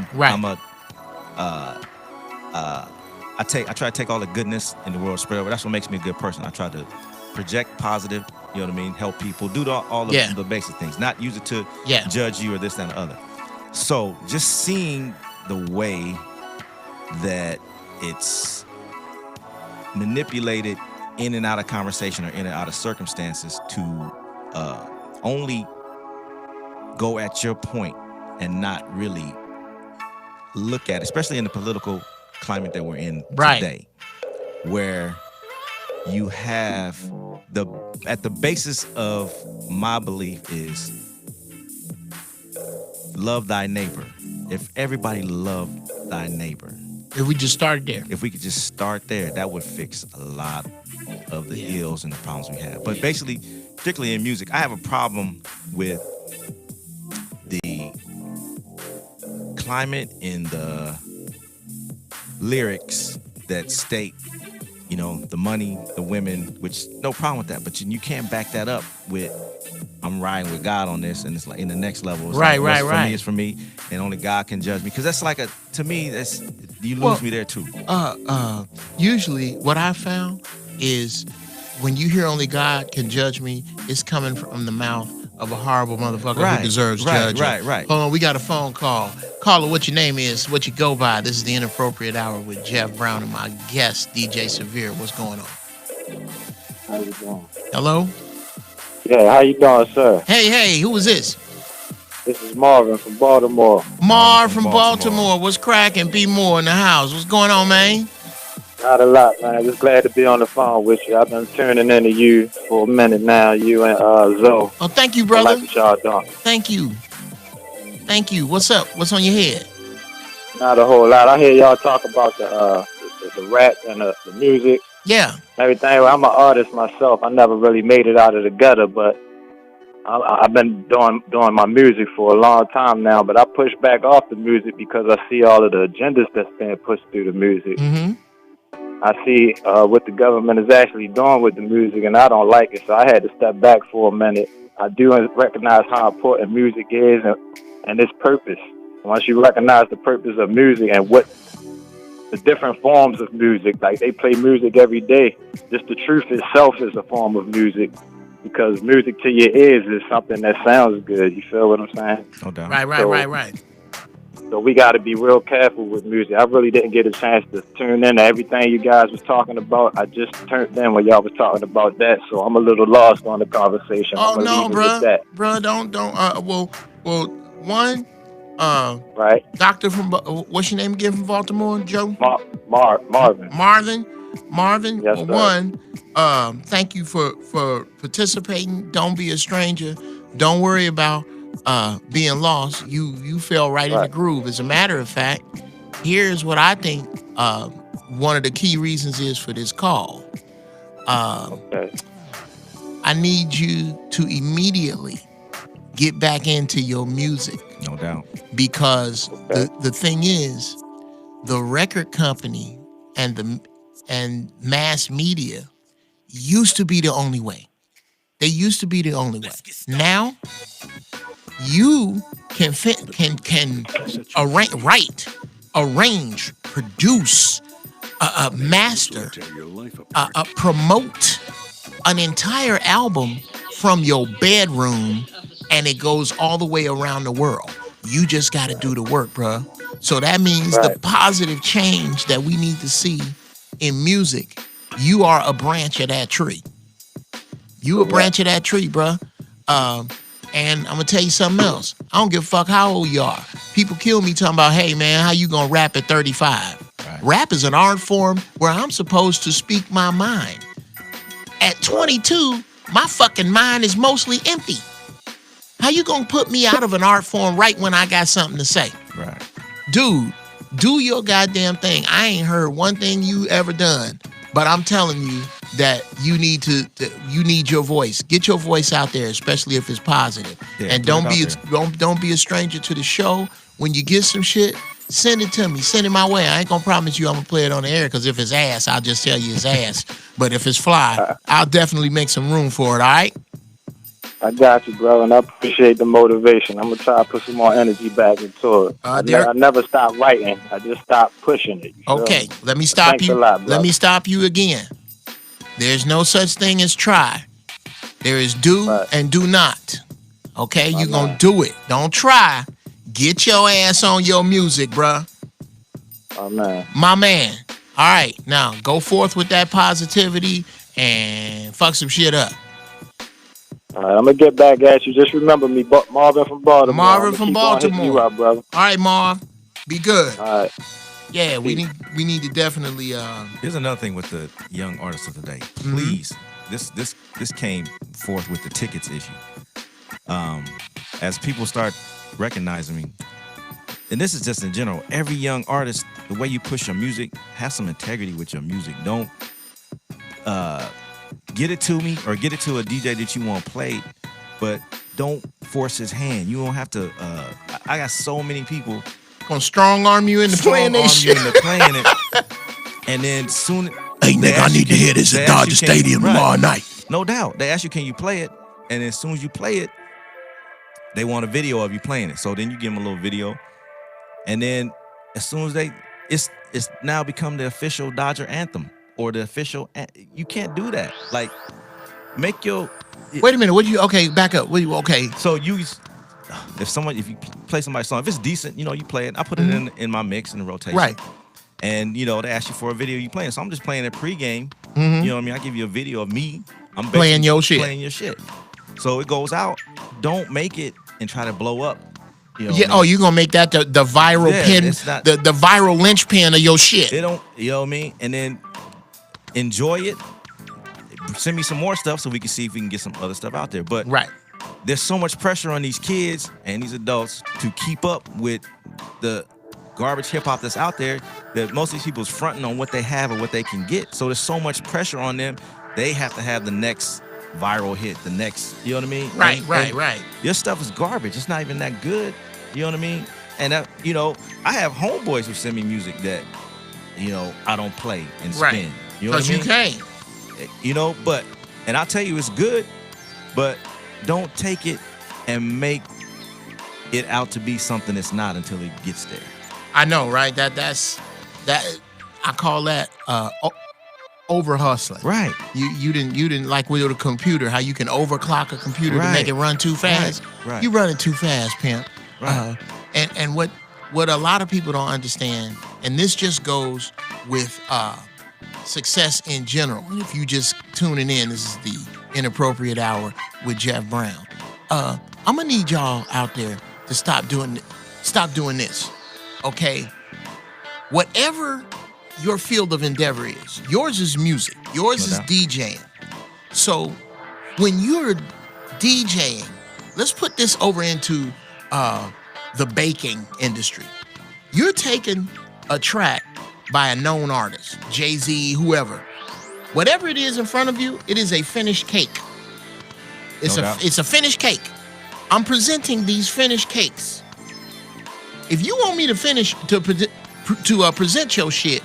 try to take all the goodness in the world, spread over. That's what makes me a good person. I try to project positive, you know what I mean, help people, do all the basic things, not use it to judge you or this, that, and the other. So just seeing the way that it's manipulated in and out of conversation or in and out of circumstances to only go at your point and not really look at it, especially in the political climate that we're in today, where you have at the basis of my belief is love thy neighbor. If everybody loved thy neighbor, if we just started there, if we could just start there, that would fix a lot of the ills and the problems we have. But basically, particularly in music, I have a problem with the climate in the lyrics that state, the money, the women, which no problem with that, but you can't back that up with I'm riding with God on this, and it's like in the next level. It's right. For me, it's for me, and only God can judge me. Because that's like to me, you lose me there too. Usually what I found is when you hear only God can judge me, it's coming from the mouth of a horrible motherfucker who deserves judging. Right. Hold on, we got a phone call. Caller, what your name is, what you go by. This is the Inappropriate Hour with Geoff Brown and my guest, DJ Severe. What's going on? How you doing? Hello? Yeah, how you doing, sir? Hey, who is this? This is Marvin from Baltimore. Marv from Baltimore. What's cracking? B Moore in the house. What's going on, man? Not a lot, man. Just glad to be on the phone with you. I've been tuning into you for a minute now, you and Zoe. Oh, thank you, brother. I like what y'all doing. Thank you. Thank you. What's up? What's on your head? Not a whole lot. I hear y'all talk about the rap and the music. Yeah. Everything. Well, I'm an artist myself. I never really made it out of the gutter, but I've been doing my music for a long time now. But I push back off the music because I see all of the agendas that's being pushed through the music. Mm-hmm. I see what the government is actually doing with the music, and I don't like it, so I had to step back for a minute. I do recognize how important music is and its purpose. Once you recognize the purpose of music and what the different forms of music, like they play music every day, just the truth itself is a form of music, because music to your ears is something that sounds good. You feel what I'm saying? No doubt. Right. So we got to be real careful with music. I really didn't get a chance to tune in to everything you guys was talking about. I just turned in when y'all was talking about that, so I'm a little lost on the conversation. Oh no, bro, don't. Right. Doctor from what's your name again from Baltimore, Joe? Marvin. Yes, thank you for participating. Don't be a stranger. Don't worry about being lost. You fell right in the groove. As a matter of fact, here's what I think one of the key reasons is for this call. I need you to immediately get back into your music. No doubt. Because the thing is, the record company and mass media used to be the only way. They used to be the only way. Now, you can arrange, produce, master, promote an entire album from your bedroom, and it goes all the way around the world. You just got to do the work, bro. So that means the positive change that we need to see in music, you are a branch of that tree. You a branch of that tree, bro. And I'm going to tell you something else. I don't give a fuck how old you are. People kill me talking about, hey, man, how you going to rap at 35? Right. Rap is an art form where I'm supposed to speak my mind. At 22, my fucking mind is mostly empty. How you going to put me out of an art form right when I got something to say? Right. Dude, do your goddamn thing. I ain't heard one thing you ever done, but I'm telling you that you need your voice. Get your voice out there, especially if it's positive. Yeah, and don't be a stranger to the show. When you get some shit, send it to me. Send it my way. I ain't gonna promise you I'm gonna play it on the air, because if it's ass, I'll just tell you it's ass. But if it's fly, I'll definitely make some room for it, all right? I got you, bro, and I appreciate the motivation. I'm going to try to put some more energy back into it. I never stopped writing. I just stopped pushing it. Okay, let me stop you. Let me stop you again. There's no such thing as try. There is do and do not. Okay, you're going to do it. Don't try. Get your ass on your music, bruh. My man. All right, now go forth with that positivity and fuck some shit up. All right, I'm going to get back at you. Just remember me, Marvin from Baltimore. Marvin from Baltimore. You out, brother. All right, Marv. Be good. All right. Yeah, we need to definitely... Here's another thing with the young artists of the day. Please, this came forth with the tickets issue. As people start recognizing me, and this is just in general, every young artist, the way you push your music, have some integrity with your music. Don't... get it to me or get it to a DJ that you want played, but don't force his hand. You don't have to. I got so many people gonna strong arm you into playing this shit. And then soon, hey nigga, I need to hear this at Dodger Stadium tomorrow night. No doubt. They ask you, can you play it? And as soon as you play it, they want a video of you playing it. So then you give them a little video, and then as soon as it's now become the official Dodger anthem. Or the official, you can't do that. Like, make your. Wait a minute. Back up. Okay. So if you play somebody's song, if it's decent, you play it. I put it in my mix in the rotation. Right. And they ask you for a video you playing. So I'm just playing it pregame. You know what I mean? I give you a video of me. I'm playing your shit. Playing your shit. So it goes out. Don't make it and try to blow up. You're gonna make that the viral pin, the viral linchpin of your shit. They don't, you know what I mean? And then enjoy it. Send me some more stuff so we can see if we can get some other stuff out there. But there's so much pressure on these kids and these adults to keep up with the garbage hip hop that's out there that most of these people's fronting on what they have or what they can get. So there's so much pressure on them. They have to have the next viral hit, the next, you know what I mean? Right. Your stuff is garbage. It's not even that good. You know what I mean? And, you know, I have homeboys who send me music that, you know, I don't play and spin. You know what I mean? Because you can't. You know, but, and I'll tell you it's good, but don't take it and make it out to be something it's not until it gets there. I know, right? That's I call that over hustling. Right. You didn't like with a computer, how you can overclock a computer to make it run too fast. Right. You running too fast, pimp. Right. And what a lot of people don't understand, and this just goes with success in general. And if you just tuning in, this is the Inappropriate Hour with Geoff Brown. I'm gonna need y'all out there to stop doing this. Okay? Whatever your field of endeavor is, yours is music, yours is DJing. So when you're DJing, let's put this over into the baking industry. You're taking a track by a known artist, Jay-Z, whoever. Whatever it is in front of you, it is a finished cake. It's a finished cake. I'm presenting these finished cakes. If you want me to present your shit,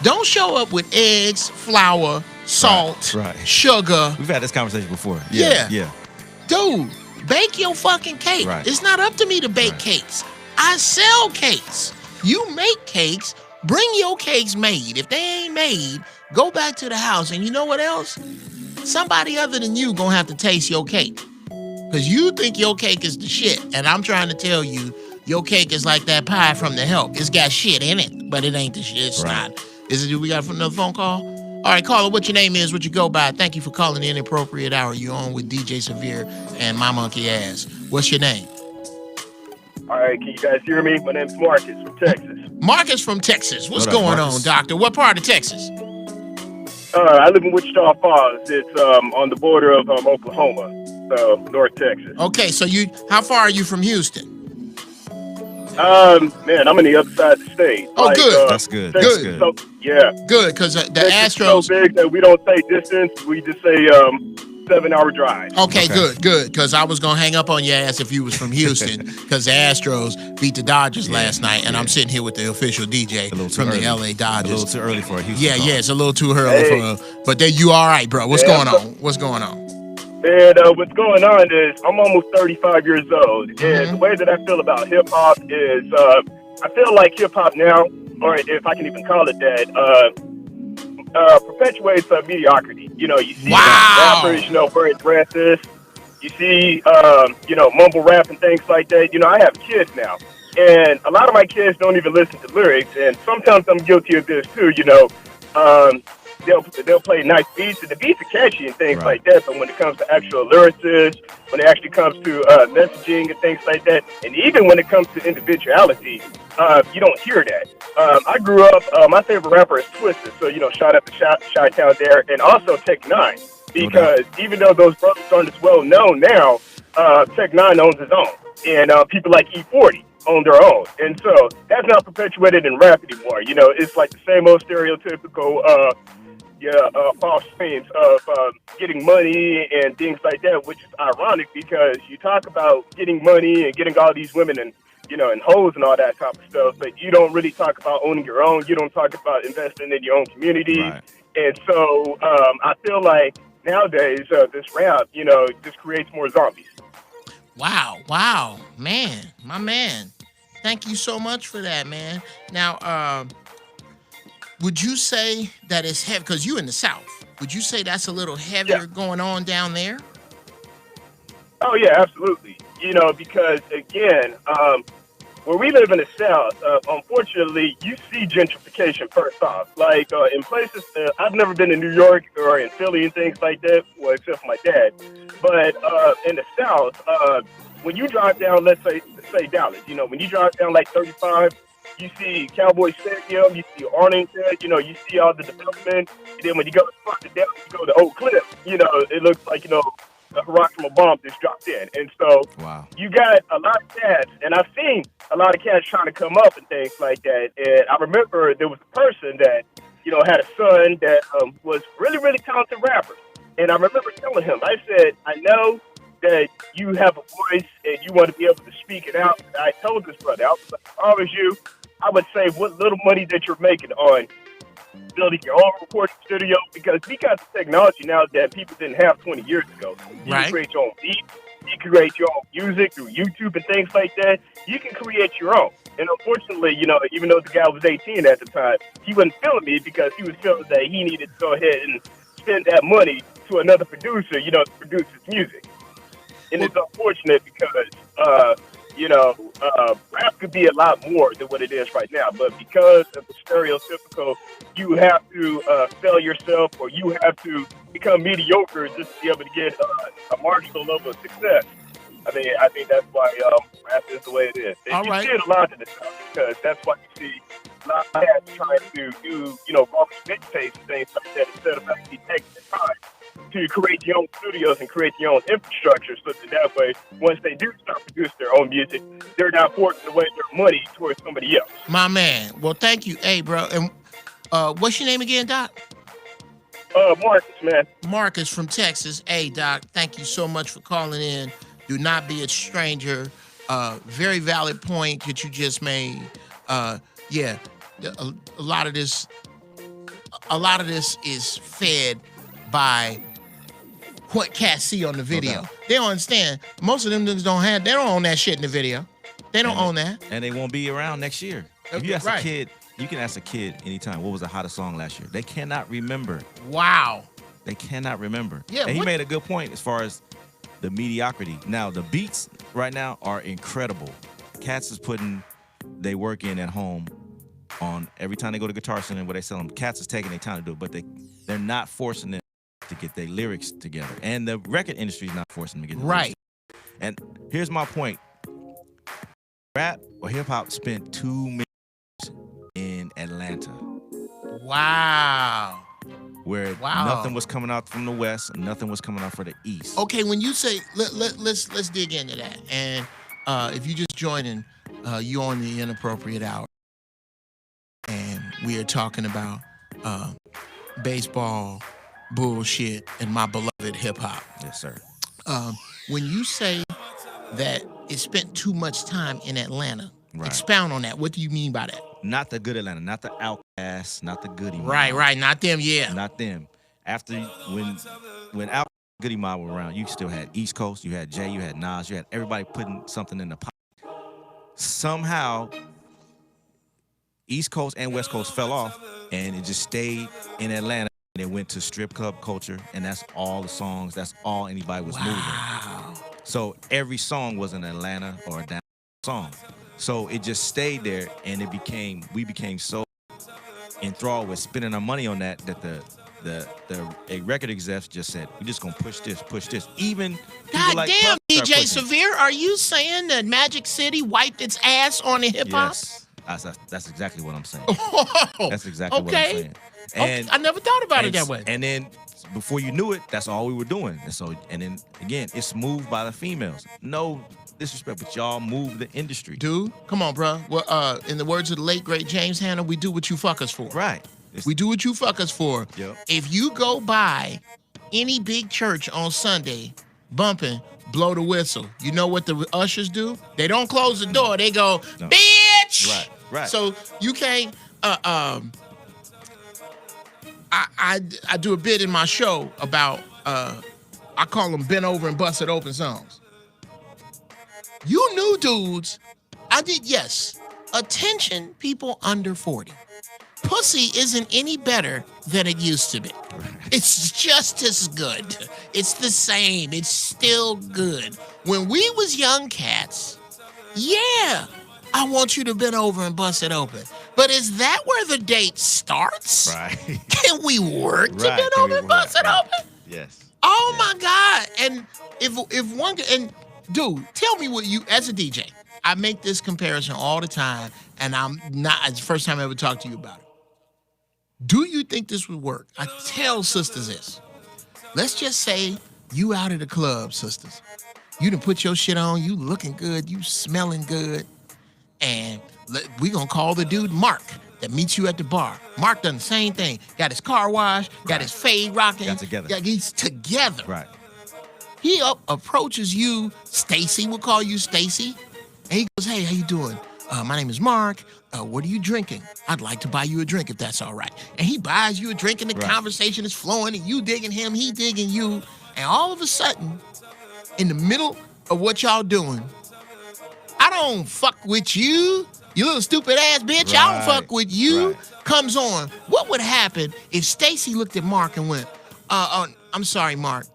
don't show up with eggs, flour, salt, sugar. We've had this conversation before. Yeah. Dude, bake your fucking cake. Right. It's not up to me to bake cakes. I sell cakes. You make cakes. Bring your cakes made. If they ain't made, go back to the house. And you know what else? Somebody other than you gonna have to taste your cake. Because you think your cake is the shit. And I'm trying to tell you, your cake is like that pie from The Help. It's got shit in it, but it ain't the shit. It's not. Is it? We got another phone call? All right, caller, what your name is, what you go by. Thank you for calling the Inappropriate Hour. You're on with DJ Severe and My Monkey Ass. What's your name? All right, can you guys hear me? My name's Marcus from Texas. Marcus from Texas. What's going on, doctor? What part of Texas? I live in Wichita Falls. It's on the border of Oklahoma, so North Texas. Okay, so how far are you from Houston? Man, I'm on the other side of the state. Oh, good. That's good. Good. So, yeah. Good, because the Texas Astros. is so big that we don't say distance. We just say 7-hour drive. Okay, good. Because I was going to hang up on your ass if you was from Houston, because the Astros beat the Dodgers last night, and I'm sitting here with the official DJ from the LA Dodgers. A little too early for a Houston call. It's a little too early but you all right, bro. What's going on? What's going on? And what's going on is I'm almost 35 years old, and the way that I feel about hip-hop is I feel like hip-hop now, or if I can even call it that, perpetuates mediocrity. You know, you see rappers, very aggressive. You see, mumble rap and things like that. You know, I have kids now, and a lot of my kids don't even listen to lyrics, and sometimes I'm guilty of this too, They'll play nice beats, and the beats are catchy and things like that. But when it comes to actual lyricists, when it actually comes to messaging and things like that, and even when it comes to individuality, you don't hear that. I grew up. My favorite rapper is Twisted, so shout out to Chi-Town there, and also Tech Nine, because even though those brothers aren't as well known now, Tech Nine owns his own, and people like E40 own their own, and so that's not perpetuated in rap anymore. It's like the same old stereotypical. False claims of getting money and things like that, which is ironic because you talk about getting money and getting all these women and and hoes and all that type of stuff, but you don't really talk about owning your own. You don't talk about investing in your own community, and so I feel like nowadays this rap, just creates more zombies. Wow, man, my man. Thank you so much for that, man. Now, would you say that it's heavy? Because you in the South. Would you say that's a little heavier going on down there? Oh, yeah, absolutely. Because, again, where we live in the South, unfortunately, you see gentrification first off. Like, in places, I've never been in New York or in Philly and things like that, well, except for my dad. But in the South, when you drive down, let's say Dallas, when you drive down like 35, You see Cowboy Stadium, you see Arlington, you see all the development. And then when you go further down, you go to Oak Cliff. It looks like, a Hiroshima bomb just dropped in. And so you got a lot of cats, and I've seen a lot of cats trying to come up and things like that. And I remember there was a person that, had a son that was really, really talented rapper. And I remember telling him, I said, I know that you have a voice and you want to be able to speak it out. And I told this brother, I was like, if I was you, I would save what little money that you're making on building your own recording studio, because we got the technology now that people didn't have 20 years ago. You can create your own beats, you can create your own music through YouTube and things like that. You can create your own. And unfortunately, even though the guy was 18 at the time, he wasn't feeling me because he was feeling that he needed to go ahead and spend that money to another producer, to produce his music. And it's unfortunate because, rap could be a lot more than what it is right now. But because of the stereotypical, you have to sell yourself, or you have to become mediocre just to be able to get a marginal level of success. I think that's why rap is the way it is. And you see it a lot in the South, because that's why you see a lot of cats trying to do, raw mixtapes and things like that, instead of actually taking the time to create your own studios and create your own infrastructure, so that way, once they do start producing their own music, they're not forcing away their money towards somebody else. My man. Well, thank you. Hey, bro. And what's your name again, Doc? Marcus, man. Marcus from Texas. Hey, Doc, thank you so much for calling in. Do not be a stranger. Very valid point that you just made. A lot of this is fed by what cats see on the video. Okay. They don't understand. Most of them niggas they don't own that shit in the video. They don't own that. And they won't be around next year. If you ask a kid, you can ask a kid anytime, what was the hottest song last year? They cannot remember. Wow. They cannot remember. Yeah, and he made a good point as far as the mediocrity. Now, the beats right now are incredible. Cats is putting they work in at home on every time they go to Guitar Center where they sell them. Cats is taking their time to do it, but they're not forcing them to get their lyrics together. And the record industry is not forcing them to get their lyrics together. And here's my point. Rap or hip-hop spent $2 million in Atlanta. Wow. Where nothing was coming out from the West and nothing was coming out for the East. Okay, when you say, let's dig into that. And if you just joining, you on the Inappropriate Hour. And we are talking about baseball, bullshit, and my beloved hip-hop. Yes, sir. When you say that it spent too much time in Atlanta, expound on that. What do you mean by that? Not the good Atlanta, not the Outkast, not the Goody Mob. Right, not them, yeah. Not them. After, when Outkast Goody Mob were around, you still had East Coast, you had Jay, you had Nas, you had everybody putting something in the pot. Somehow, East Coast and West Coast fell off, and it just stayed in Atlanta. And it went to strip club culture, and that's all the songs, that's all anybody was moving. So every song was an Atlanta or a down song. So it just stayed there, and we became so enthralled with spending our money on that the record execs just said, we're just gonna push this. Even God like damn, DJ Severe, are you saying that Magic City wiped its ass on the hip hop? Yes, that's exactly what I'm saying. Whoa. That's exactly what I'm saying. And I never thought about it that way. And then before you knew it, that's all we were doing. And then again, it's moved by the females. No disrespect, but y'all move the industry. Dude, come on, bro. Well, in the words of the late great James Hanna, we do what you fuck us for. Right. We do what you fuck us for. Yep. If you go by any big church on Sunday, bumping, blow the whistle, you know what the ushers do? They don't close the door. They go, bitch. Right. So you can't. I do a bit in my show about I call them bent over and busted open songs. You new dudes, yes. Attention, people under 40. Pussy isn't any better than it used to be. It's just as good. It's the same. It's still good. When we was young cats, yeah, I want you to bend over and bust it open. But is that where the date starts? Right. Can we work to bend over and bust it open? Yes. Oh my God. And if one, and dude, tell me what you, as a DJ, I make this comparison all the time, and it's the first time I ever talked to you about it. Do you think this would work? I tell sisters this. Let's just say you out at the club, sisters. You done put your shit on, you looking good, you smelling good, and we gonna call the dude Mark that meets you at the bar. Mark done the same thing. Got his car washed, got his fade rocking. Got together. Yeah, he's together. Right. He approaches you, Stacy, we'll call you Stacy, and he goes, hey, how you doing? My name is Mark. What are you drinking? I'd like to buy you a drink if that's all right. And he buys you a drink, and the conversation is flowing, and you digging him, he digging you, and all of a sudden, in the middle of what y'all doing, I don't fuck with you, you little stupid ass bitch. I don't fuck with you. Comes on. What would happen if Stacy looked at Mark and went, I'm sorry, Mark,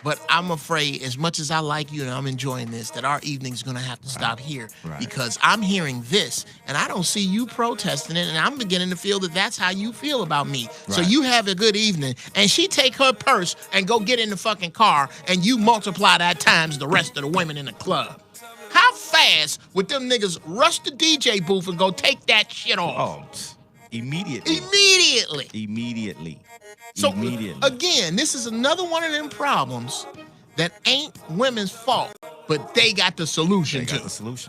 but I'm afraid, as much as I like you and I'm enjoying this, that our evening's gonna have to stop here because I'm hearing this and I don't see you protesting it, and I'm beginning to feel that that's how you feel about me. So you have a good evening. And she take her purse and go get in the fucking car, and you multiply that times the rest of the women in the club. How fast would them niggas rush the DJ booth and go take that shit off? Oh, immediately. So, again, this is another one of them problems that ain't women's fault, but they got the solution to.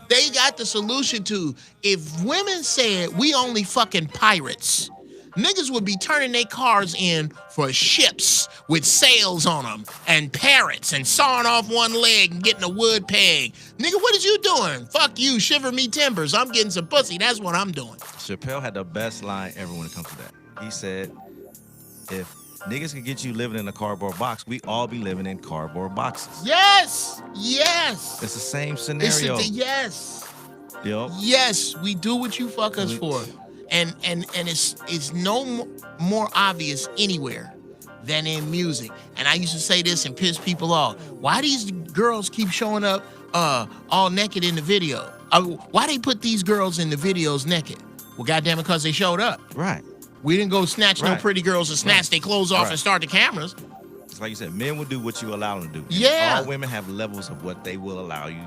They got the solution to. If women said we only fucking pirates, niggas would be turning their cars in for ships with sails on them and parrots and sawing off one leg and getting a wood peg. Nigga, what is you doing? Fuck you, shiver me timbers. I'm getting some pussy. That's what I'm doing. Chappelle had the best line ever when it comes to that. He said, if niggas can get you living in a cardboard box, we all be living in cardboard boxes. Yes. It's the same scenario. Yes. Yep. Yes, we do what you fuck us for. And it's no more obvious anywhere than in music. And I used to say this and piss people off. Why these girls keep showing up all naked in the video? Why they put these girls in the videos naked? Well, goddamn it, because they showed up. Right. We didn't go snatch no pretty girls and snatch their clothes off and start the cameras. It's like you said, men will do what you allow them to do. Yeah. All women have levels of what they will allow you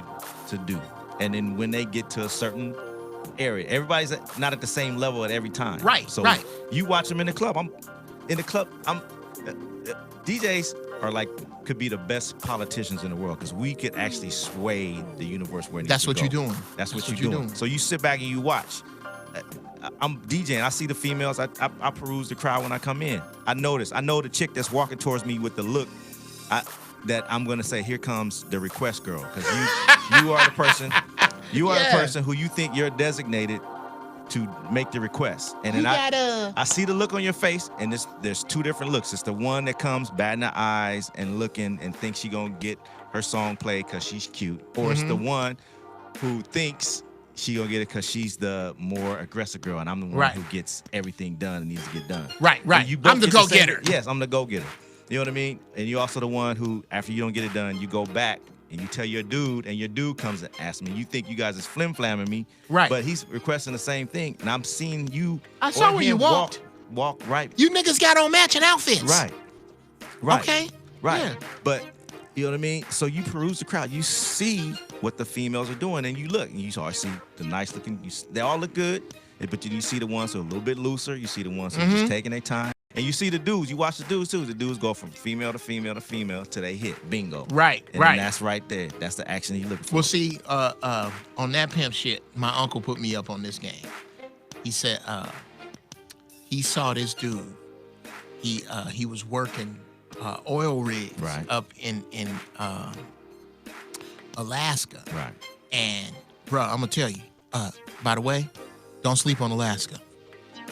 to do. And then when they get to a certain area, everybody's not at the same level at every time. So you watch them in the club. DJs are could be the best politicians in the world because we could actually sway the universe where it needs to go. That's what you're doing. That's what you're doing. So you sit back and you watch. I'm DJing. I see the females. I peruse the crowd when I come in. I know the chick that's walking towards me with the look that I'm going to say, here comes the request girl. Because you are the person. You are the person who you think you're designated to make the request. And then I see the look on your face, and there's two different looks. It's the one that comes batting her eyes and looking and thinks she's going to get her song played because she's cute. Or it's the one who thinks she gonna get it because she's the more aggressive girl, and I'm the one who gets everything done and needs to get done. Right. I'm the go-getter. Yes, I'm the go-getter. You know what I mean? And you're also the one who, after you don't get it done, you go back and you tell your dude, and your dude comes and asks me. You think you guys is flim-flamming me, but he's requesting the same thing, and I'm seeing you. I saw where you walked. Walk right. You niggas got on matching outfits. Right. Okay. Right. Yeah. But you know what I mean? So you peruse the crowd. You see what the females are doing, and you look, and you always see the nice looking. They all look good, but you see the ones who are a little bit looser. You see the ones who are just taking their time. And you see the dudes. You watch the dudes, too. The dudes go from female to female to female till they hit. Bingo. Right. And that's right there. That's the action you looking for. Well, see, on that pimp shit, my uncle put me up on this game. He said he saw this dude. He was working oil rigs up in Alaska. Right. And, bro, I'm going to tell you, by the way, don't sleep on Alaska.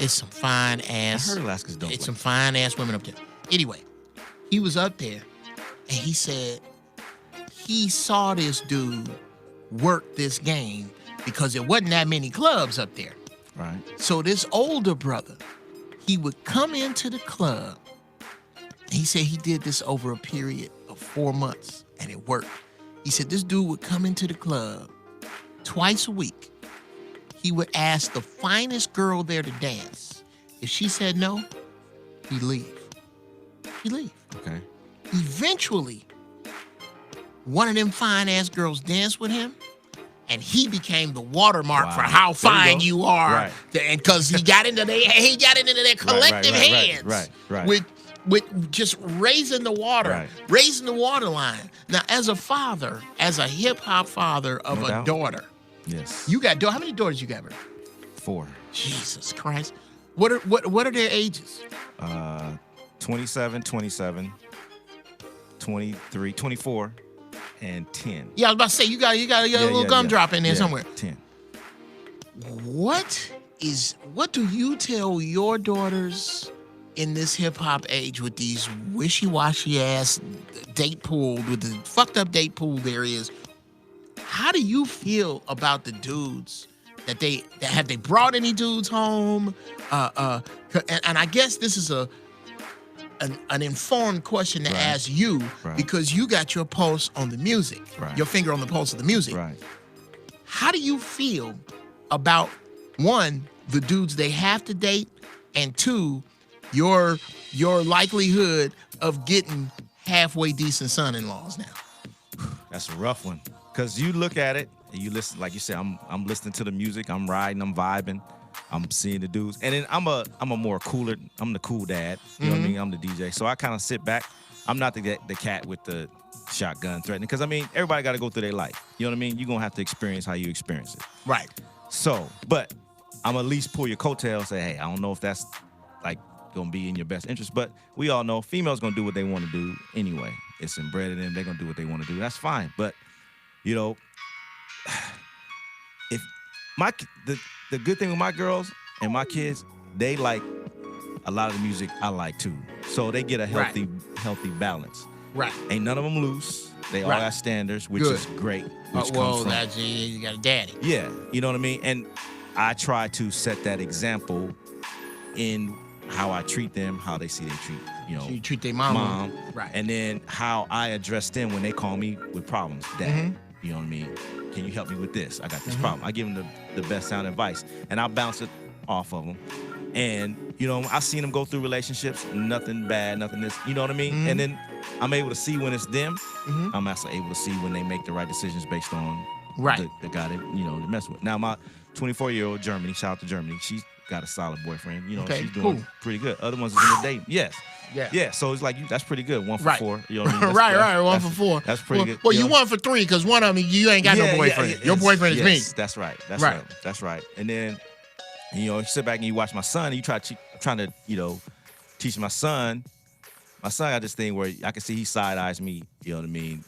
It's some fine ass. I heard Alaska's dope. It's some fine ass women up there. Anyway, he was up there and he said he saw this dude work this game because there wasn't that many clubs up there. Right. So this older brother, he would come into the club. He said he did this over a period of 4 months and it worked. He said this dude would come into the club twice a week. He would ask the finest girl there to dance. If she said no, he'd leave. Okay. Eventually, one of them fine-ass girls danced with him, and he became the watermark for how fine you are. Right. And because he got into their collective hands. Right. With just raising the water, raising the water line. Now, as a father, as a hip hop father of a daughter, yes, you got how many daughters you got, bro? 4. Jesus Christ. What are their ages? 27, 23, 24, and 10. Yeah, I was about to say you got a little gumdrop in there somewhere. 10. What do you tell your daughters in this hip hop age with these wishy-washy ass date pool, with the fucked up date pool there is? How do you feel about the dudes that have they brought any dudes home? And I guess this is an informed question to ask you because you got your pulse on the music, your finger on the pulse of the music. Right. How do you feel about, one, the dudes they have to date, and two, your likelihood of getting halfway decent son-in-laws now? That's a rough one, because you look at it and you listen, like you said, I'm listening to the music, I'm riding, I'm vibing, I'm seeing the dudes, and then I'm the cool dad, you know what I mean? I'm the DJ, so I kind of sit back. I'm not the cat with the shotgun threatening, because I mean, everybody got to go through their life, you know what I mean? You're gonna have to experience how you experience it. Right. So, but I'm at least pull your coattails, say, hey, I don't know if that's like gonna be in your best interest, but we all know females gonna do what they want to do anyway. It's embedded in them. They're gonna do what they want to do. That's fine. But you know, if the good thing with my girls and my kids, they like a lot of the music I like too. So they get a healthy balance. Right. Ain't none of them loose. They all got standards, which is great. That's you got a daddy. Yeah, you know what I mean? And I try to set that example in how I treat them, how they see they treat, so you treat their mom. Right. And then how I address them when they call me with problems. Dad, you know what I mean? Can you help me with this? I got this problem. I give them the best sound advice, and I bounce it off of them. And, you know, I've seen them go through relationships, nothing bad, nothing this, you know what I mean? And then I'm able to see when it's them. I'm also able to see when they make the right decisions based on the guy that, you know, to mess with. Now, my 24-year-old Germany, shout out to Germany, she's got a solid boyfriend. You know, she's doing pretty good. Other ones is in the date. Yes. Yeah. So it's like, that's pretty good. 1 for 4. You know what I mean? Right. 1 for 4. That's pretty good. Well, you 1 for 3 because one of them, you ain't got no boyfriend. Your boyfriend is me. That's right. That's right. And then, you know, you sit back and you watch my son, and you trying to, you know, teach my son. My son got this thing where I can see he side eyes me. You know what I mean?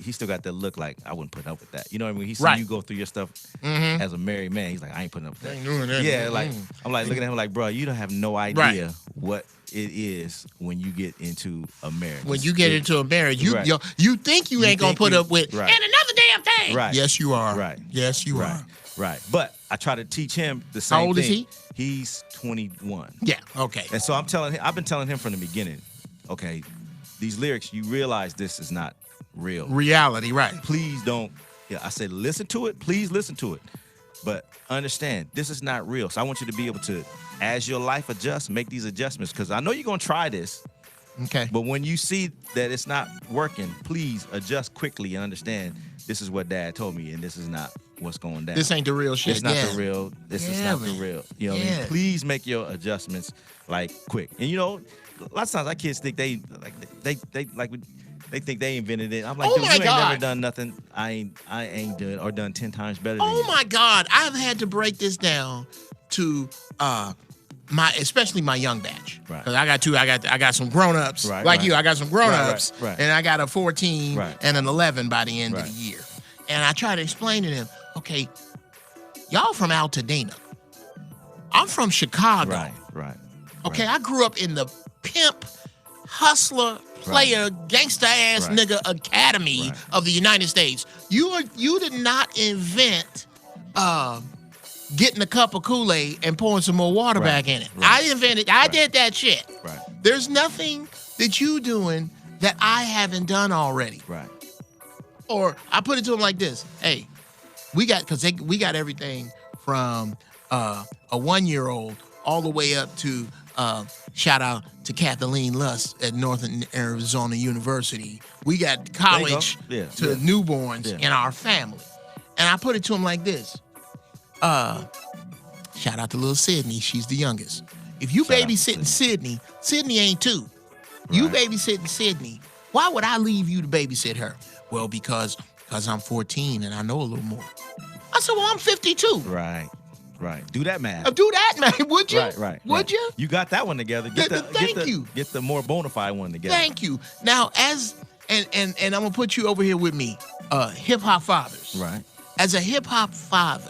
He still got that look like I wouldn't put up with that. You know what I mean? He see you go through your stuff as a married man. He's like, I ain't putting up with that. I ain't doing that. Yeah, like I'm like looking at him like, bro, you don't have no idea what it is when you get into a marriage. When you get into a marriage, you think you ain't gonna put up with and another damn thing. Right. Yes, you are. Right. Yes, you are. Right. But I try to teach him the same thing. How old is he? He's 21. Yeah. Okay. And so I've been telling him from the beginning, okay, these lyrics, you realize this is not real. Reality, right. Please don't. Yeah, I said listen to it. Please listen to it. But understand, this is not real. So I want you to be able to, as your life adjusts, make these adjustments. Because I know you're going to try this. Okay. But when you see that it's not working, please adjust quickly and understand this is what Dad told me, and this is not what's going down. This ain't the real shit. It's not the real. This is not the real. You know what I mean? Please make your adjustments like quick. And you know, a lot of times our kids think they think they invented it. I'm like, dude, you ain't never done nothing. I ain't done 10 times better than you. Oh my God. I've had to break this down to especially my young batch. Right. Cause I got some grown-ups you. I got some grown-ups and I got a 14 and an 11 by the end of the year. And I try to explain to them, okay, y'all from Altadena. I'm from Chicago. Right. Okay, I grew up in the pimp, hustler, player, gangster ass nigga academy of the United States. You did not invent getting a cup of Kool-Aid and pouring some more water back in it. I did that shit. Right. There's nothing that you doing that I haven't done already. Right. Or I put it to them like this: hey, we got everything from a 1-year-old all the way up to shout out to Kathleen Luss at Northern Arizona University. We got college to newborns in our family. And I put it to him like this. Shout out to little Sydney. She's the youngest. If you babysitting Sydney, Sydney ain't 2. Right. You babysitting Sydney. Why would I leave you to babysit her? Well, because I'm 14 and I know a little more. I said, well, I'm 52. Right. Do that math. Do that, man. Would you? Right. Would you? You got that one together. Thank you. Get the more bona fide one together. Thank you. Now, and I'm gonna put you over here with me, hip hop fathers. Right. As a hip hop father,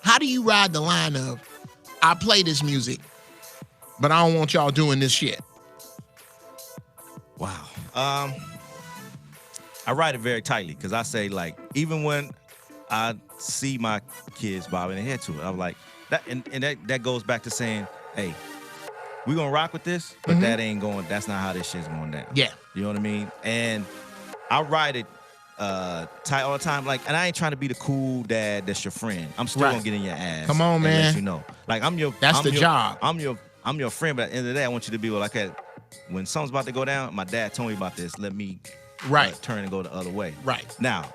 how do you ride the line of, I play this music, but I don't want y'all doing this shit? Wow. I ride it very tightly because I say, like, even when I see my kids bobbing their head to it, I'm like, that goes back to saying, hey, we're gonna rock with this, but that's not how this shit's going down. Yeah. You know what I mean? And I ride it tight all the time. Like, and I ain't trying to be the cool dad that's your friend. I'm still gonna get in your ass. Come on, man. Let you know. Like, That's the job. I'm your friend, but at the end of the day, I want you to be like that. When something's about to go down, my dad told me about this. Let me turn and go the other way. Right. Now,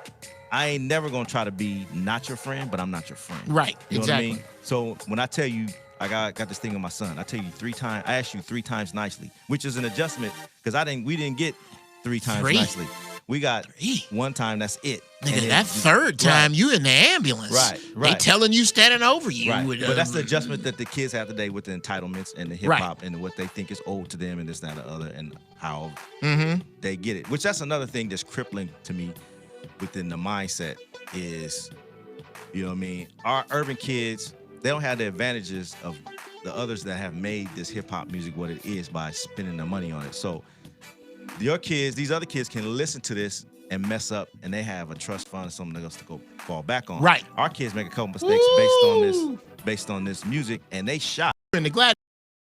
I ain't never gonna try to be not your friend, but I'm not your friend. Right. You know exactly. what I mean? So when I tell you, I got this thing with my son. I tell you 3 times. I asked you 3 times nicely, which is an adjustment because we didn't get 3 times nicely. We got 1 time. That's it. Nigga, that third time you in the ambulance. Right. They telling you standing over you. Right. But that's the adjustment that the kids have today with the entitlements and the hip hop and what they think is owed to them and this, that, and the other, and how they get it. Which that's another thing that's crippling to me within the mindset is, you know what I mean? Our urban kids, they don't have the advantages of the others that have made this hip hop music what it is by spending their money on it. So your kids, these other kids can listen to this and mess up, and they have a trust fund or something else to go fall back on. Right. Our kids make a couple mistakes based on this music, and they shot. In the Glad.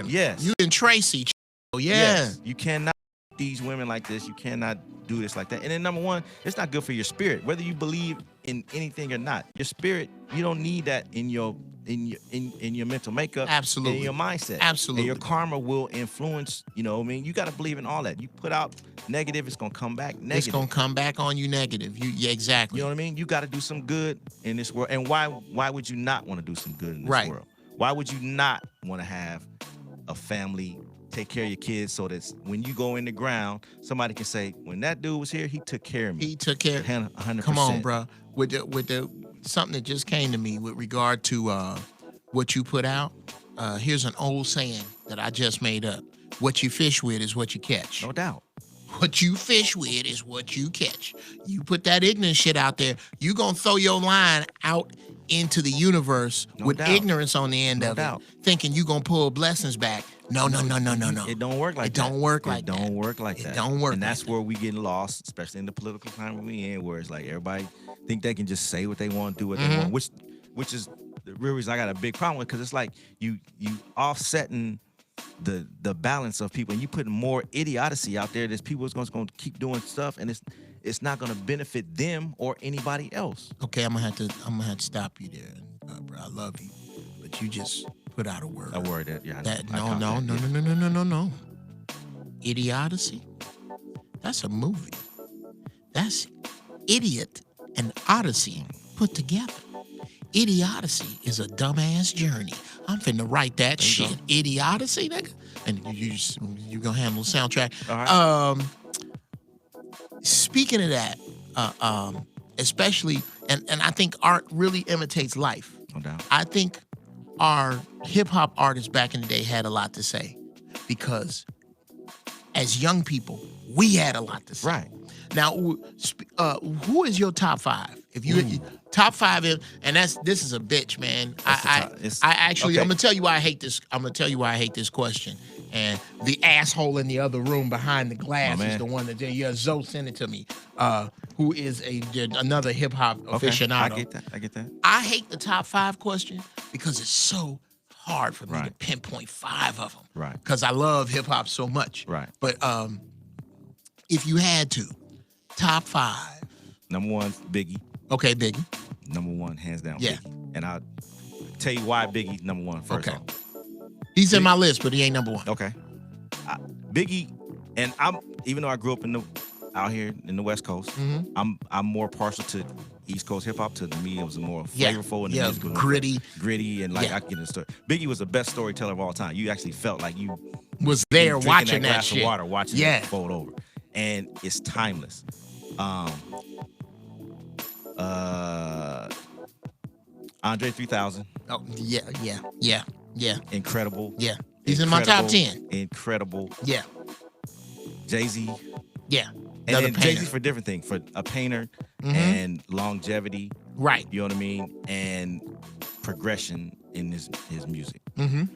Yes. You and Tracy. Yeah. Yes. You cannot these women like this. You cannot do this like that. And then number one, it's not good for your spirit, whether you believe in anything or not. Your spirit, you don't need that in your mental makeup. Absolutely. In your mindset. Absolutely. And your karma will influence, you know what I mean? You got to believe in all that. You put out negative, it's going to come back negative. It's going to come back on you negative. Yeah, exactly. You know what I mean? You got to do some good in this world. And why would you not want to do some good in this world? Why would you not want to have a family, take care of your kids so that when you go in the ground, somebody can say, when that dude was here, he took care of me. He took care of 100%. Come on, bro. With the something that just came to me with regard to what you put out. Here's an old saying that I just made up. What you fish with is what you catch. No doubt. What you fish with is what you catch. You put that ignorant shit out there, you gonna throw your line out into the universe with ignorance on the end of it, thinking you gonna pull blessings back. No. It don't work like that. It don't work like that. It don't work like that. It don't work. And that's where we get lost, especially in the political climate we in, where it's like everybody think they can just say what they want, do what they want, which is the real reason I got a big problem with, because it's like you offsetting the balance of people, and you putting more idiocy out there. There's people that's going to keep doing stuff, and it's not going to benefit them or anybody else. Okay, I'm gonna have to stop you there, bro. I love you, but you just put out a word. A word that No. Idiocy. That's a movie. That's Idiot and Odyssey put together. Idiocy is a dumbass journey. I'm finna write that shit. Idiocy, nigga. And you gonna handle the soundtrack. All right. Speaking of that, especially, and I think art really imitates life. No doubt. I think our hip-hop artists back in the day had a lot to say, because as young people, we had a lot to say. Right. Now, who is your top 5? If you top 5, and this is a bitch, man. I actually, I'm gonna tell you why I hate this. I'm gonna tell you why I hate this question. And the asshole in the other room behind the glass is the one that Zoe sent it to me. Who is another hip hop aficionado? I get that. I hate the top 5 question because it's so hard for me to pinpoint 5 of them. Right. Because I love hip hop so much. Right. But if you had to, top 5. Number 1, Biggie. Okay, Biggie. Number 1, hands down, yeah. Biggie. And I'll tell you why Biggie number 1 first. Okay. He's in my list, but he ain't number 1. Okay. Biggie, and even though I grew up in out here in the West Coast. Mm-hmm. I'm more partial to East Coast hip hop. To me, it was more flavorful and the music was gritty, and like I can get the story. Biggie was the best storyteller of all time. You actually felt like you was there watching that glass shit. of water, watching it fold over, and it's timeless. Andre 3000. Oh yeah. Incredible. Yeah. He's in my top 10. Incredible. Yeah. Jay-Z. Yeah. And then Jay-Z for different things, for a painter and longevity. Right. You know what I mean? And progression in his music. Nas.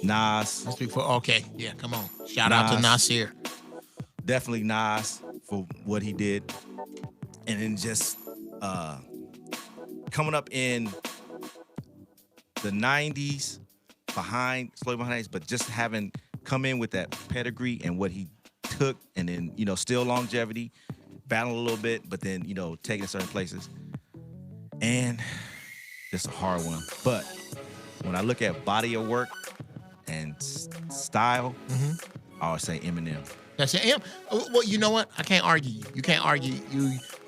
Let's before. Okay. Yeah, come on. Shout out to Nasir. Definitely Nas for what he did. And then just coming up in the 90s, slowly behind, but just having come in with that pedigree and what he took, and then, you know, still longevity, battling a little bit, but then, you know, taking it certain places. And it's a hard one. But when I look at body of work and style, I always say Eminem. That's it. Well, you know what? I can't argue. You can't argue.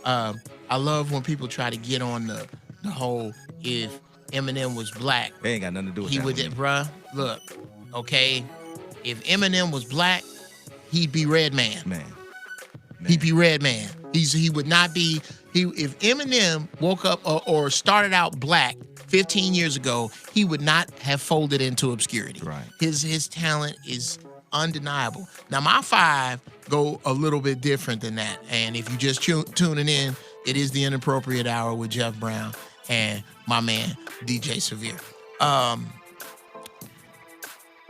I love when people try to get on the whole, if Eminem was black, they ain't got nothing to do with that. He would, bruh. Look, okay. If Eminem was black, he'd be Redman. Man. He'd be Redman. He would not be. If Eminem woke up or started out black 15 years ago, he would not have folded into obscurity. Right. His talent is undeniable. Now my 5 go a little bit different than that. And if you just tuning in, it is the Inappropriate Hour with Geoff Brown and my man DJ Severe.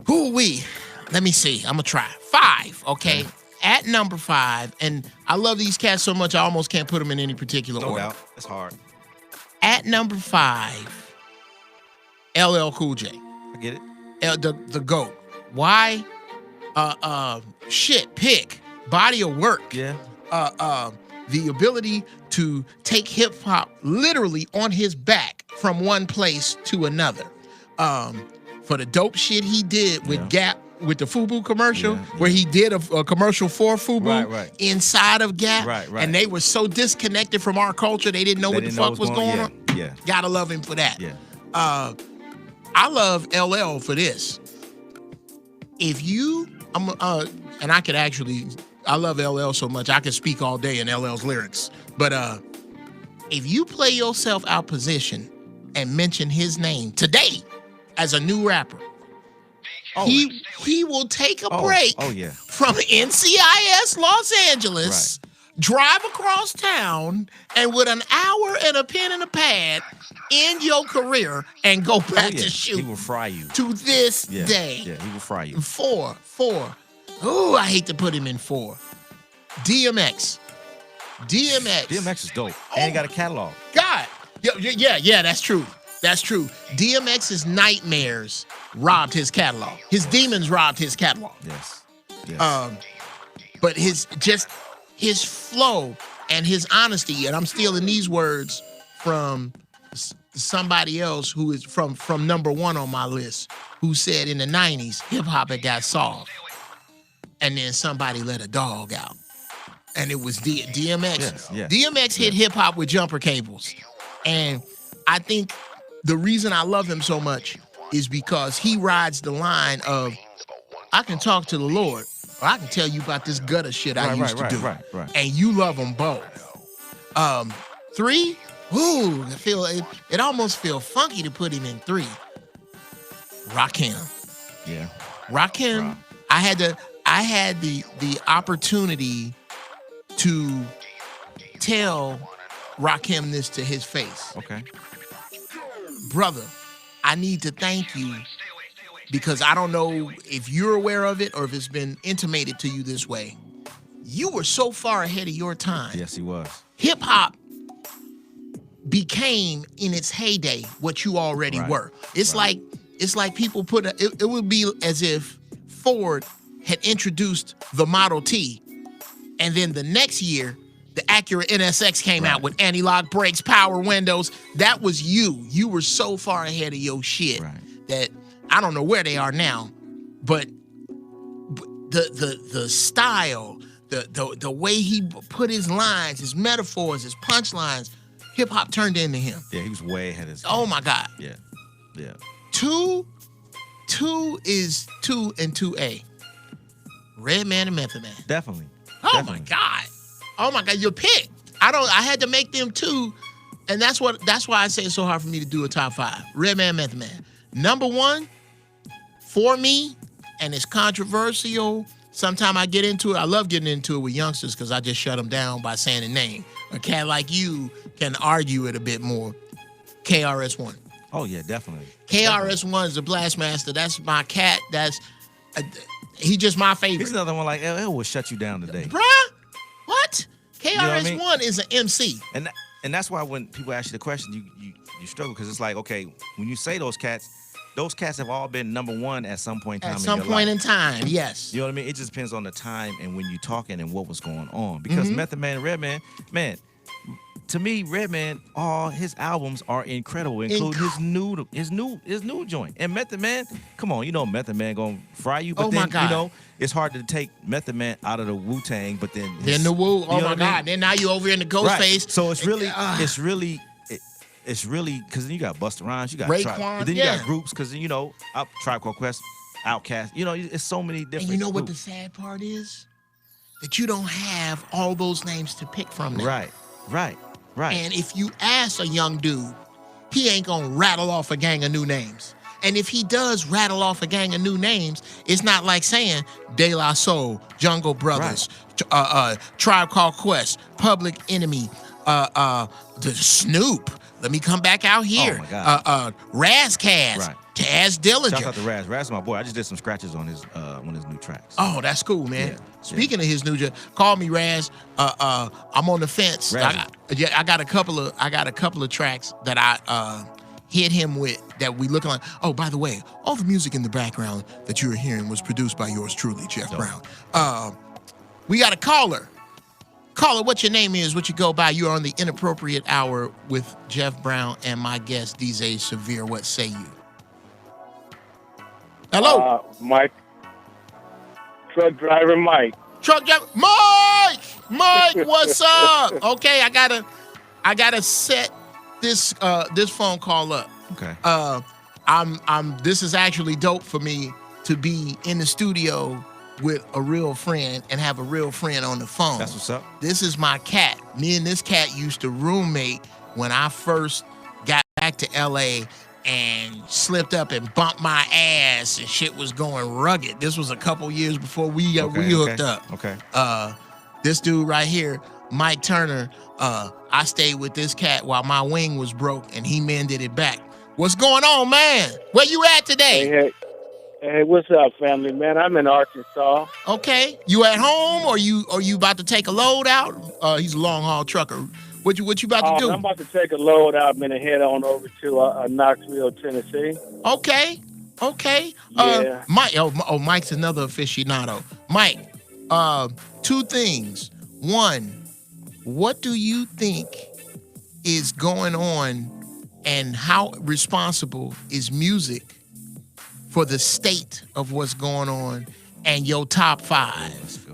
Who are we? Let me see. I'm gonna try 5. Okay. At number 5, and I love these cats so much I almost can't put them in any particular order. No doubt. It's hard. At number 5, LL Cool J. I get it. The GOAT. Why? Pick. Body of work. Yeah. The ability to take hip hop literally on his back from one place to another. For the dope shit he did with Gap, with the FUBU commercial, where he did a commercial for FUBU inside of Gap, and they were so disconnected from our culture, they didn't know what the fuck was going on. Yeah. Gotta love him for that. Yeah. I love LL for this. If you, and I could actually, I love LL so much, I could speak all day in LL's lyrics. But if you play yourself out position and mention his name today as a new rapper, he will take a break from NCIS Los Angeles, drive across town, and with an hour and a pen and a pad, end your career and go back to shoot. He will fry you. To this day. Yeah, he will fry you. 4. Ooh, I hate to put him in 4. DMX. DMX is dope. And he got a catalog. God. Yeah, that's true. That's true. DMX's nightmares robbed his catalog. His demons robbed his catalog. Yes. But his flow and his honesty, and I'm stealing these words from somebody else who is from number 1 on my list, who said in the 90s, hip hop had got soft. And then somebody let a dog out. And it was DMX. Yes. DMX hit hip hop with jumper cables. And I think the reason I love him so much is because he rides the line of, I can talk to the Lord, or I can tell you about this gutter shit I used to do. Right. And you love them both. 3, ooh, it almost feels funky to put him in 3. Rakim. Yeah. Rakim, I had the opportunity to tell Rakim this to his face. Okay. Brother, I need to thank you because I don't know if you're aware of it or if it's been intimated to you this way. You were so far ahead of your time. Yes, he was. Hip hop became in its heyday what you already were. It's like people it would be as if Ford had introduced the Model T, and then the next year the Acura NSX came out with anti-lock brakes, power windows. That was you. You were so far ahead of your shit that I don't know where they are now, but the style, the way he put his lines, his metaphors, his punchlines, hip hop turned into him. Yeah, he was way ahead of his time. Oh my God. Yeah. Yeah. Two is 2 and 2A. Redman and Method Man. Definitely. Oh my God. Oh my God. Your pick. I had to make them 2, and that's why I say it's so hard for me to do a top 5. Redman, Method Man. Number 1 for me, and it's controversial. Sometimes I get into it. I love getting into it with youngsters because I just shut them down by saying the name. A cat like you can argue it a bit more. KRS-One. Oh, yeah, definitely. KRS-One is a blastmaster. That's my cat. He just my favorite. He's another one like, it will shut you down today. Bruh? What? KRS-One is an MC. And that's why when people ask you the question, you struggle because it's like, okay, when you say those cats have all been number 1 at some point in time. At some point in time, yes. You know what I mean? It just depends on the time and when you're talking and what was going on. Because Method Man and Redman, man, to me, Redman, all his albums are incredible, including his new joint. And Method Man, come on, you know Method Man gonna fry you, but then you know it's hard to take Method Man out of the Wu-Tang, but then the Wu, oh my God, then now you over in the Ghostface. Right. So it's really because then you got Busta Rhymes, you got Raekwon, but then you got groups because you know Tribe Called Quest, Outkast, you know, it's so many different. And you know groups. what the sad part is? That you don't have all those names to pick from now. Right. And if you ask a young dude, he ain't gonna rattle off a gang of new names. And if he does rattle off a gang of new names, it's not like saying De La Soul, Jungle Brothers, Tribe Called Quest, Public Enemy, the Snoop. Let me come back out here. Oh my God. Razzcast, Taz Dillinger. Shout out to Raz. Raz is my boy. I just did some scratches on his one of his new tracks. Oh, that's cool, man. Yeah. Speaking of his new job, call me Raz. I'm on the fence. I got a couple of tracks that I hit him with that we looking like. Oh, by the way, all the music in the background that you were hearing was produced by yours truly, Geoff Brown. We got a caller. Caller, what your name is, what you go by. You are on the Inappropriate Hour with Geoff Brown and my guest, DJ Severe. What say you? Hello? Mike. Truck driver Mike. Truck driver Mike, what's up? Okay, I gotta set this phone call up. Okay. This is actually dope for me to be in the studio with a real friend and have a real friend on the phone. That's what's up. This is my cat. Me and this cat used to roommate when I first got back to LA and slipped up and bumped my ass and shit was going rugged. This was a couple years before we hooked up. Okay. This dude right here, Mike Turner, I stayed with this cat while my wing was broke and he mended it back. What's going on, man? Where you at today? Hey, what's up, family, man? I'm in Arkansas. Okay. You at home or you about to take a load out? He's a long haul trucker. What you about to do? I'm about to take a load out and head on over to Knoxville, Tennessee. Okay. Yeah. Mike. Mike's another aficionado. Mike. 2 things. 1, what do you think is going on, and how responsible is music for the state of what's going on, and your top 5?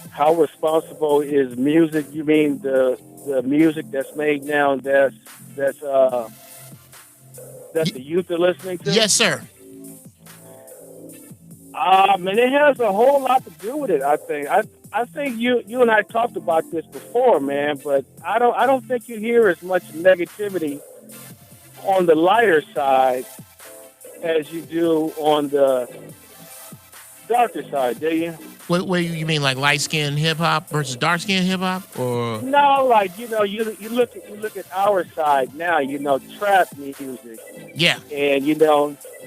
How responsible is music? You mean the music that's made now that's the youth are listening to? Yes, sir. It has a whole lot to do with it. I think you and I talked about this before, man. But I don't think you hear as much negativity on the lighter side as you do on the darker side, do you? What you mean, like light skinned hip hop versus dark skinned hip hop, or no? Like you look at our side now. Trap music. Yeah. And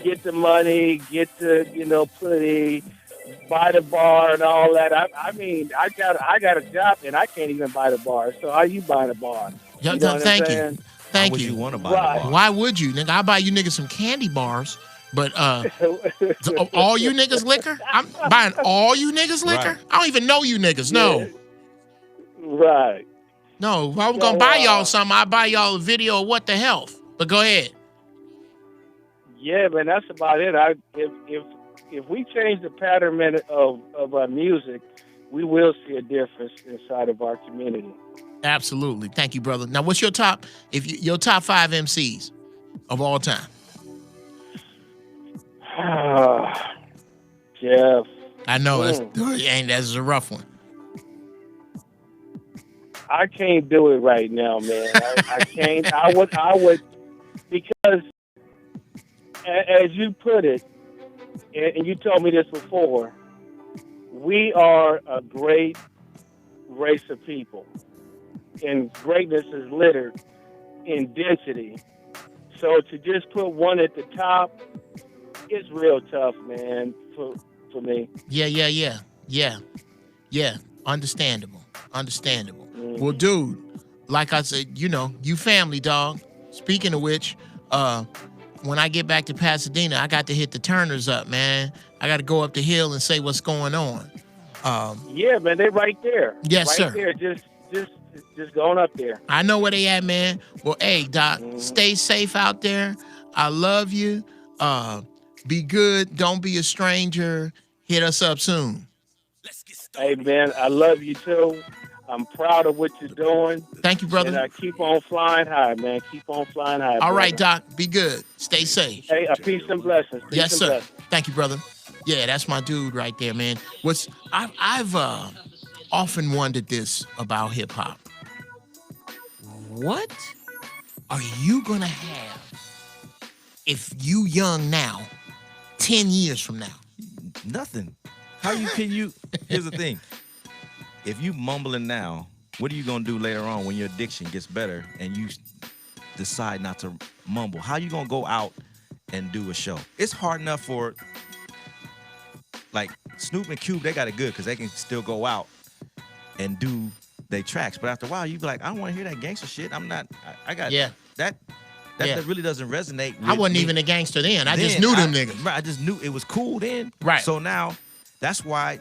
get the money, get the plenty, buy the bar and all that. I got a job and I can't even buy the bar. So how you buy the bar? Thank you. Why would you want to buy the bar? Why would you, nigga? I'll buy you niggas some candy bars. But all you niggas liquor? I'm buying all you niggas liquor? Right. I don't even know you niggas. No. Yeah. Right. No, if I was gonna buy y'all something, I'd buy y'all a video of What the Health. But go ahead. Yeah, man, that's about it. If if we change the pattern of our music, we will see a difference inside of our community. Absolutely. Thank you, brother. Now, what's your top top 5 MCs of all time? Geoff. I know that's a rough one. I can't do it right now, man. I can't. I would, because as you put it, and you told me this before, we are a great race of people, and greatness is littered in density. So to just put one at the top, it's real tough, man, for me. Yeah. Understandable. Mm-hmm. Well, dude, like I said, you family, dog. Speaking of which, when I get back to Pasadena, I got to hit the Turners up, man. I got to go up the hill and say what's going on. Yeah, man, they right there. Yes, right sir. There, just going up there. I know where they at, man. Well, hey, Doc, stay safe out there. I love you. Be good. Don't be a stranger. Hit us up soon. Hey, man, I love you, too. I'm proud of what you're doing. Thank you, brother. And keep on flying high, man. Keep on flying high. All right, Doc. Be good. Stay safe. Hey, peace and blessings. Yes, sir. Thank you, brother. Yeah, that's my dude right there, man. I've often wondered this about hip hop. What are you gonna have if you young now, 10 years from now? Nothing. Here's the thing. If you mumbling now, what are you going to do later on when your addiction gets better and you decide not to mumble? How you going to go out and do a show? It's hard enough for, like, Snoop and Cube, they got it good because they can still go out and do their tracks. But after a while, you be like, I don't want to hear that gangster shit. That really doesn't resonate with I wasn't me. even a gangster then. I just knew them niggas. Right, I just knew it was cool then. Right. So now, that's why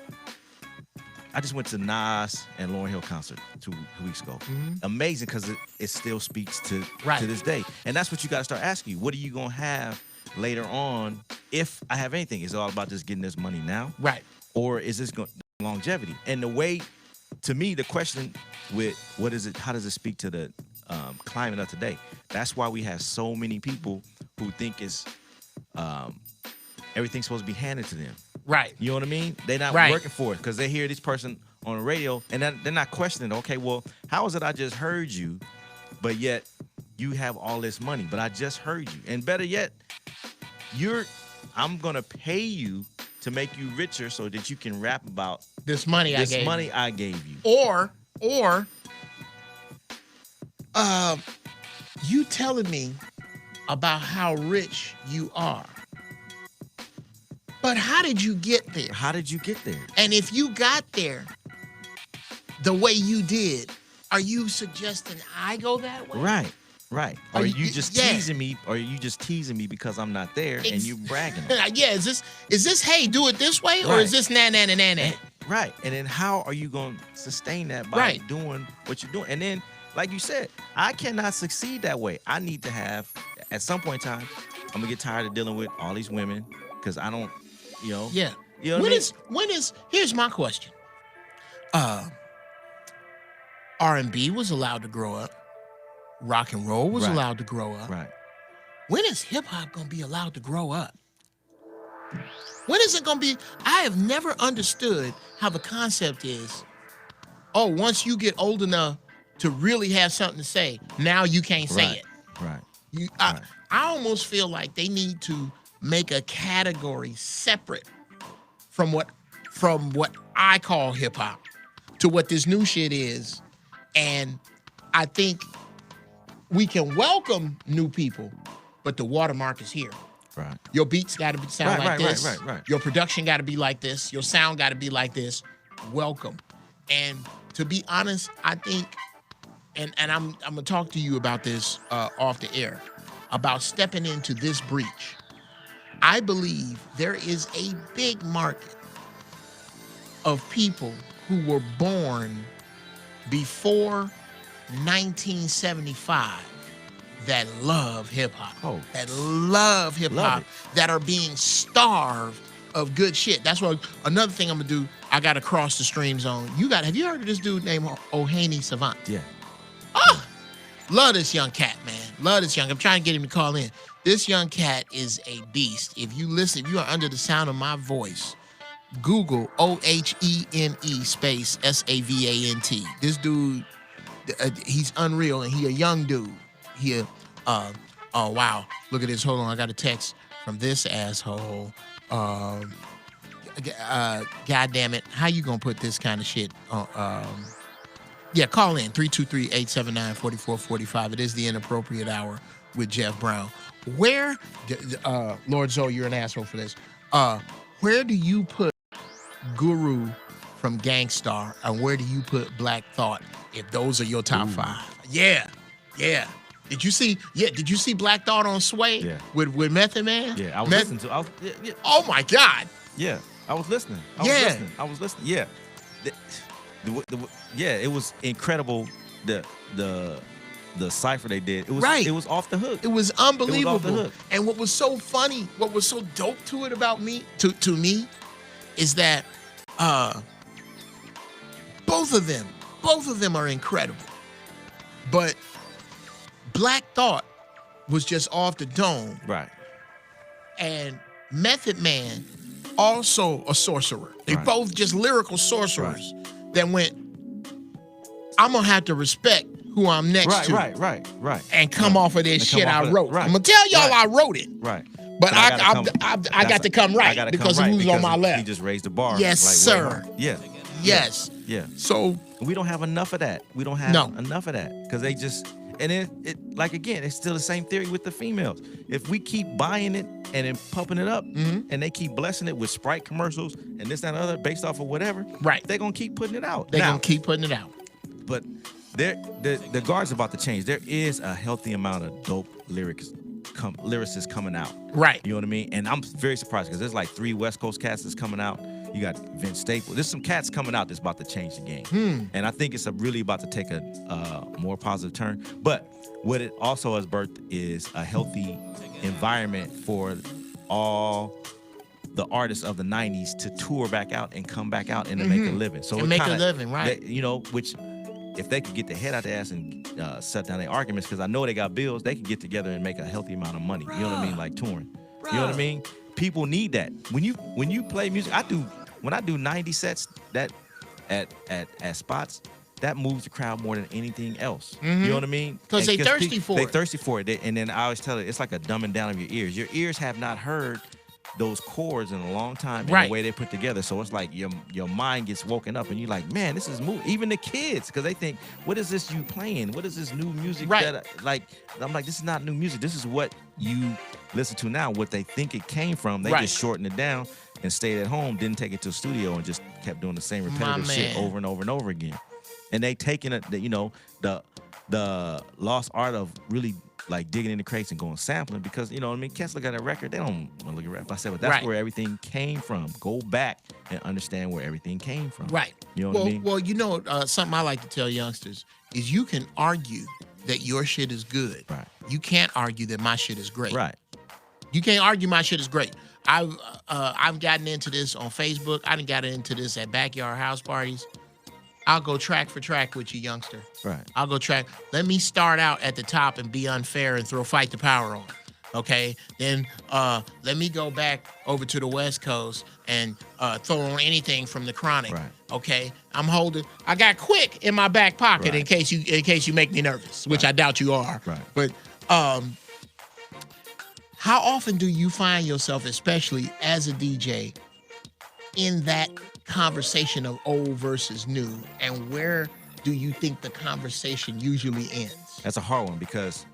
I just went to Nas and Lauryn Hill concert 2 weeks ago. Mm-hmm. Amazing, because it still speaks to this day. And that's what you got to start asking you. What are you going to have later on if I have anything? Is it all about just getting this money now? Right. Or is this longevity? And the way, to me, the question with what is it, how does it speak to the climate of today? That's why we have so many people who think it's everything's supposed to be handed to them. Right. You know what I mean? They're not working for it because they hear this person on the radio and they're not questioning, okay, well, how is it I just heard you, but yet you have all this money, but I just heard you. And better yet, I'm going to pay you to make you richer so that you can rap about this money I gave you. Or you telling me about how rich you are. But how did you get there? How did you get there? And if you got there the way you did, are you suggesting I go that way? Right. Or are you just teasing me? Or are you just teasing me because I'm not there and you bragging? Yeah. Is this hey, do it this way, or is this na? Right. And then how are you going to sustain that by doing what you're doing? And then, like you said, I cannot succeed that way. I need to have, at some point in time, I'm gonna get tired of dealing with all these women because I don't. Yeah. You know when is here's my question. R&B was allowed to grow up. Rock and roll was allowed to grow up. Right. When is hip hop gonna be allowed to grow up? When is it gonna be? I have never understood how the concept is. Oh, once you get old enough to really have something to say, now you can't say it. Right. I almost feel like they need to make a category separate from what I call hip hop to what this new shit is. And I think we can welcome new people, but the watermark is here. Right. Your beats got to sound like this. Right. Your production got to be like this. Your sound got to be like this. Welcome. And to be honest, I think, and I'm gonna talk to you about this off the air, about stepping into this breach. I believe there is a big market of people who were born before 1975 that love hip hop, that love hip hop, that are being starved of good shit. That's what another thing I'm gonna do. I gotta cross the stream zone. Have you heard of this dude named Ohaney Savant? Yeah. Love this young cat, man. Love this young. I'm trying to get him to call in. This young cat is a beast. If you you are under the sound of my voice, Google OHENE space SAVANT. This dude, he's unreal, and he a young dude. Oh wow, look at this. Hold on, I got a text from this asshole. God damn it, how you gonna put this kind of shit on? Yeah, call in 323-879-4445. It is the Inappropriate Hour with Geoff Brown. Where, Lord Zoe, you're an asshole for this. Where do you put Guru from Gangstar, and where do you put Black Thought if those are your top five? Yeah. Did you see Black Thought on Sway? Yeah. With Method Man? Yeah, I was listening to. Oh my God. Yeah, I was listening. I was listening. Yeah. It was incredible. The cipher they did. It was right. It was off the hook. It was unbelievable. It was off the hook. And what was so funny, what was so dope to it about me, to me, is that both of them are incredible. But Black Thought was just off the dome. Right. And Method Man, also a sorcerer. They both just lyrical sorcerers that went, I'm going to have to respect who I'm next to. Right. And come off of this shit I wrote. I'm going to tell y'all I wrote it. Right. But I got to come right because of who's on my left. He just raised the bar. Yes, sir. Yeah. Yes. Yeah. So we don't have enough of that. We don't have enough of that because they just, and it like again, it's still the same theory with the females. If we keep buying it and then pumping it up, and they keep blessing it with Sprite commercials and this, that, and other, based off of whatever, they're gonna keep putting it out. They're gonna keep putting it out. But the guard's about to change. There is a healthy amount of dope lyricists coming out. Right. You know what I mean? And I'm very surprised because there's like 3 West Coast cats that's coming out. You got Vince Staples. There's some cats coming out that's about to change the game. And I think it's really about to take a more positive turn. But what it also has birthed is a healthy environment for all the artists of the 90s to tour back out and come back out and to make a living. So and make a living, right. Which if they could get their head out their ass and set down their arguments, because I know they got bills, they could get together and make a healthy amount of money. You know what I mean? Like touring. You know what I mean? People need that. When you play music, when I do 90 sets that at spots, that moves the crowd more than anything else. You know what I mean? Because they thirsty for it. They thirsty for it. And then I always tell it, it's like a dumbing down of your ears. Your ears have not heard those chords in a long time and the way they put together. So it's like your mind gets woken up and you're like, man, this is moving. Even the kids, because they think, what is this you playing? What is this new music? That I'm like, this is not new music. This is what you listen to now. What they think it came from, they just shortened it down and stayed at home, didn't take it to a studio and just kept doing the same repetitive shit over and over and over again. And they taking it, the lost art of really like digging in the crates and going sampling, because you know what I mean, cats look at a record, they don't want to look at rap. I said, but that's where everything came from. Go back and understand where everything came from. Right. You know what I mean? Well, something I like to tell youngsters is you can argue that your shit is good. Right. You can't argue that my shit is great. Right. You can't argue my shit is great. I've gotten into this on Facebook. I done got into this at backyard house parties. I'll go track for track with you, youngster. Right. I'll go track. Let me start out at the top and be unfair and throw Fight the Power on. Okay? Then let me go back over to the West Coast and throw on anything from the Chronic. Right. Okay? I got Quick in my back pocket in case you make me nervous, which I doubt you are. Right. But how often do you find yourself, especially as a DJ, in that conversation of old versus new, and where do you think the conversation usually ends? That's a hard one, because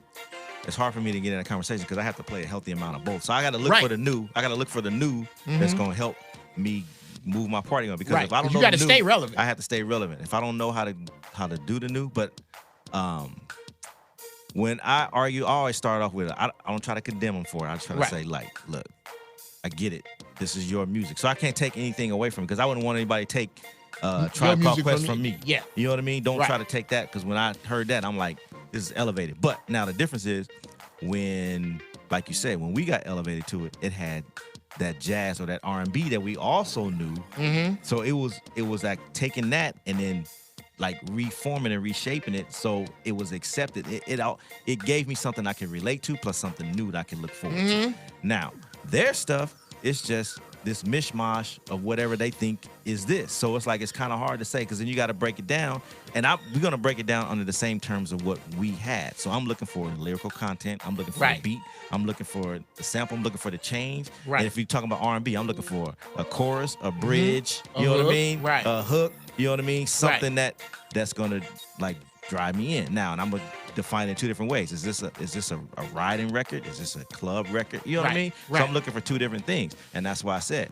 it's hard for me to get in a conversation because I have to play a healthy amount of both. So I got to look for the new. I got to look for the new that's going to help me move my party on. Because if I don't know, you got to stay relevant. I have to stay relevant. If I don't know how to do the new, but when I argue, I always start off with I don't try to condemn them for it. I just try to say, like, look, I get it. This is your music. So I can't take anything away from it, because I wouldn't want anybody to take Tribe Called Quest from me. Yeah. You know what I mean? Don't try to take that, because when I heard that, I'm like, this is elevated. But now the difference is when, like you said, when we got elevated to it, it had that jazz or that R&B that we also knew. Mm-hmm. So it was like taking that and then like reforming and reshaping it so it was accepted. It gave me something I could relate to plus something new that I can look forward to. Now, their stuff is just this mishmash of whatever they think is this. So it's like it's kind of hard to say because then you got to break it down. And we're going to break it down under the same terms of what we had. So I'm looking for lyrical content. I'm looking for a beat. I'm looking for the sample. I'm looking for the change. Right. And if you're talking about R&B, I'm looking for a chorus, a bridge, you know what I mean? Right. A hook, you know what I mean? Something that's going to like drive me in. Now, and I'm going to define it in two different ways. Is this a riding record? Is this a club record? You know what I mean? Right. So I'm looking for two different things. And that's why I said,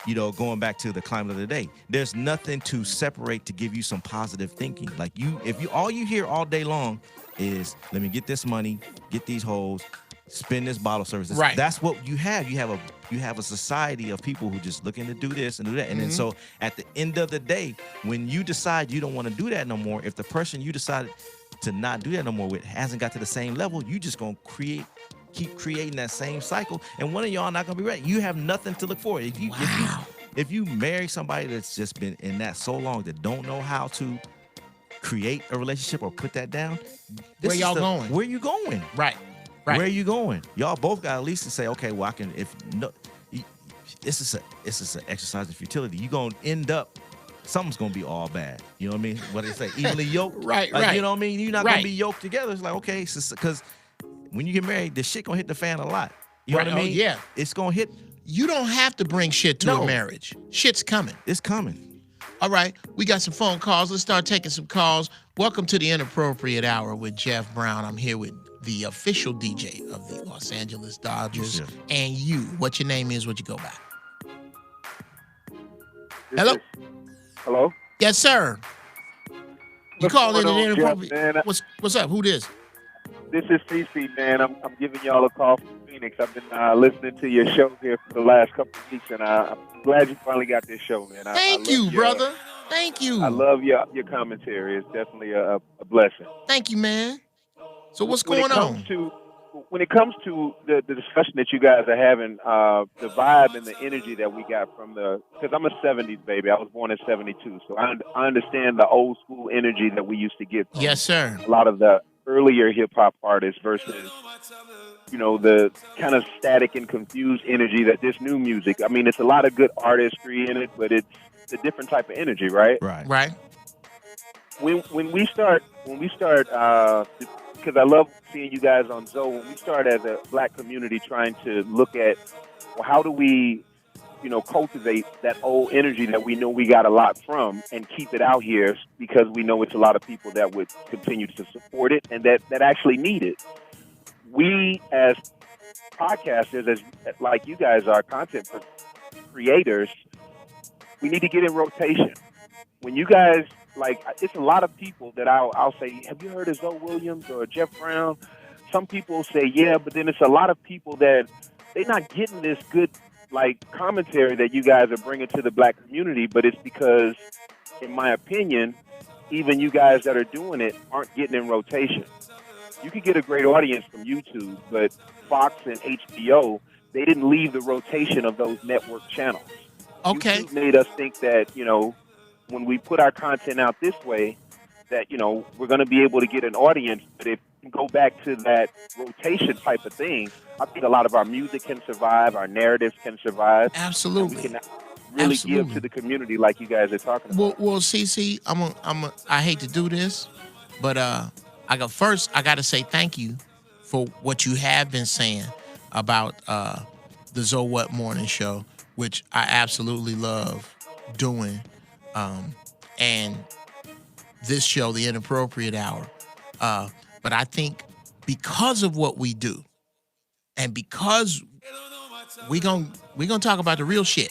you know, going back to the climate of the day, there's nothing to separate to give you some positive thinking. Like if all you hear all day long is, let me get this money, get these hoes, spend this bottle service. Right. That's what you have. You have a society of people who just looking to do this and do that. And then so at the end of the day, when you decide you don't want to do that no more, if the person you decided to not do that no more with hasn't got to the same level, you just gonna keep creating that same cycle, and one of y'all not gonna be ready. You have nothing to look for. If you marry somebody that's just been in that so long that don't know how to create a relationship or put that down, where y'all going? Where you going? Right. Where are you going? Y'all both got at least to say, okay, well, I can. If no, this is an exercise in futility. You gonna end up. Something's gonna be all bad. You know what I mean? What they say, evenly yoked. Right. You know what I mean? You're not gonna be yoked together. It's like, okay, because when you get married, the shit gonna hit the fan a lot. You know what I mean? Yeah. It's gonna hit. You don't have to bring shit to a marriage. Shit's coming. It's coming. All right, we got some phone calls. Let's start taking some calls. Welcome to the Inappropriate Hour with Geoff Brown. I'm here with the official DJ of the Los Angeles Dodgers. Yes, and you. What your name is, what you go by. Hello? Hello? Yes, sir. You called in an Inappropriate. Jeff, what's up? Who this? This is CC, man. I'm giving y'all a call from Phoenix. I've been listening to your show here for the last couple of weeks, and I'm glad you finally got this show, man. Thank you, brother. Thank you. I love your commentary. It's definitely a blessing. Thank you, man. So what's going on? When it comes to the discussion that you guys are having, the vibe and the energy that we got from because I'm a 70s baby. I was born in 72, so I understand the old school energy that we used to get from yes, sir. a lot of the earlier hip-hop artists versus, you know, the kind of static and confused energy that this new music, I mean, it's a lot of good artistry in it, but it's a different type of energy, right? Right. When we start, because I love seeing you guys on Zoe, when we start as a black community trying to look at, well, how do we, you know, cultivate that old energy that we know we got a lot from and keep it out here because we know it's a lot of people that would continue to support it and that actually need it. We as podcasters, as like you guys are, content creators, we need to get in rotation. When you guys, like, it's a lot of people that I'll say, have you heard of Zoe Williams or Geoff Brown? Some people say, yeah, but then it's a lot of people that they're not getting this good, like, commentary that you guys are bringing to the black community, but it's because, in my opinion, even you guys that are doing it aren't getting in rotation. You could get a great audience from YouTube, but Fox and HBO, they didn't leave the rotation of those network channels. Okay. YouTube made us think that, you know, when we put our content out this way, that, you know, we're going to be able to get an audience. But if we go back to that rotation type of thing, I think a lot of our music can survive, our narratives can survive. Absolutely. We can really give to the community like you guys are talking about. Well, CC, I hate to do this, but I got to say thank you for what you have been saying about the Zoe What Morning Show, which I absolutely love doing. And this show, The Inappropriate Hour. But I think because of what we do, and because we're gonna talk about the real shit,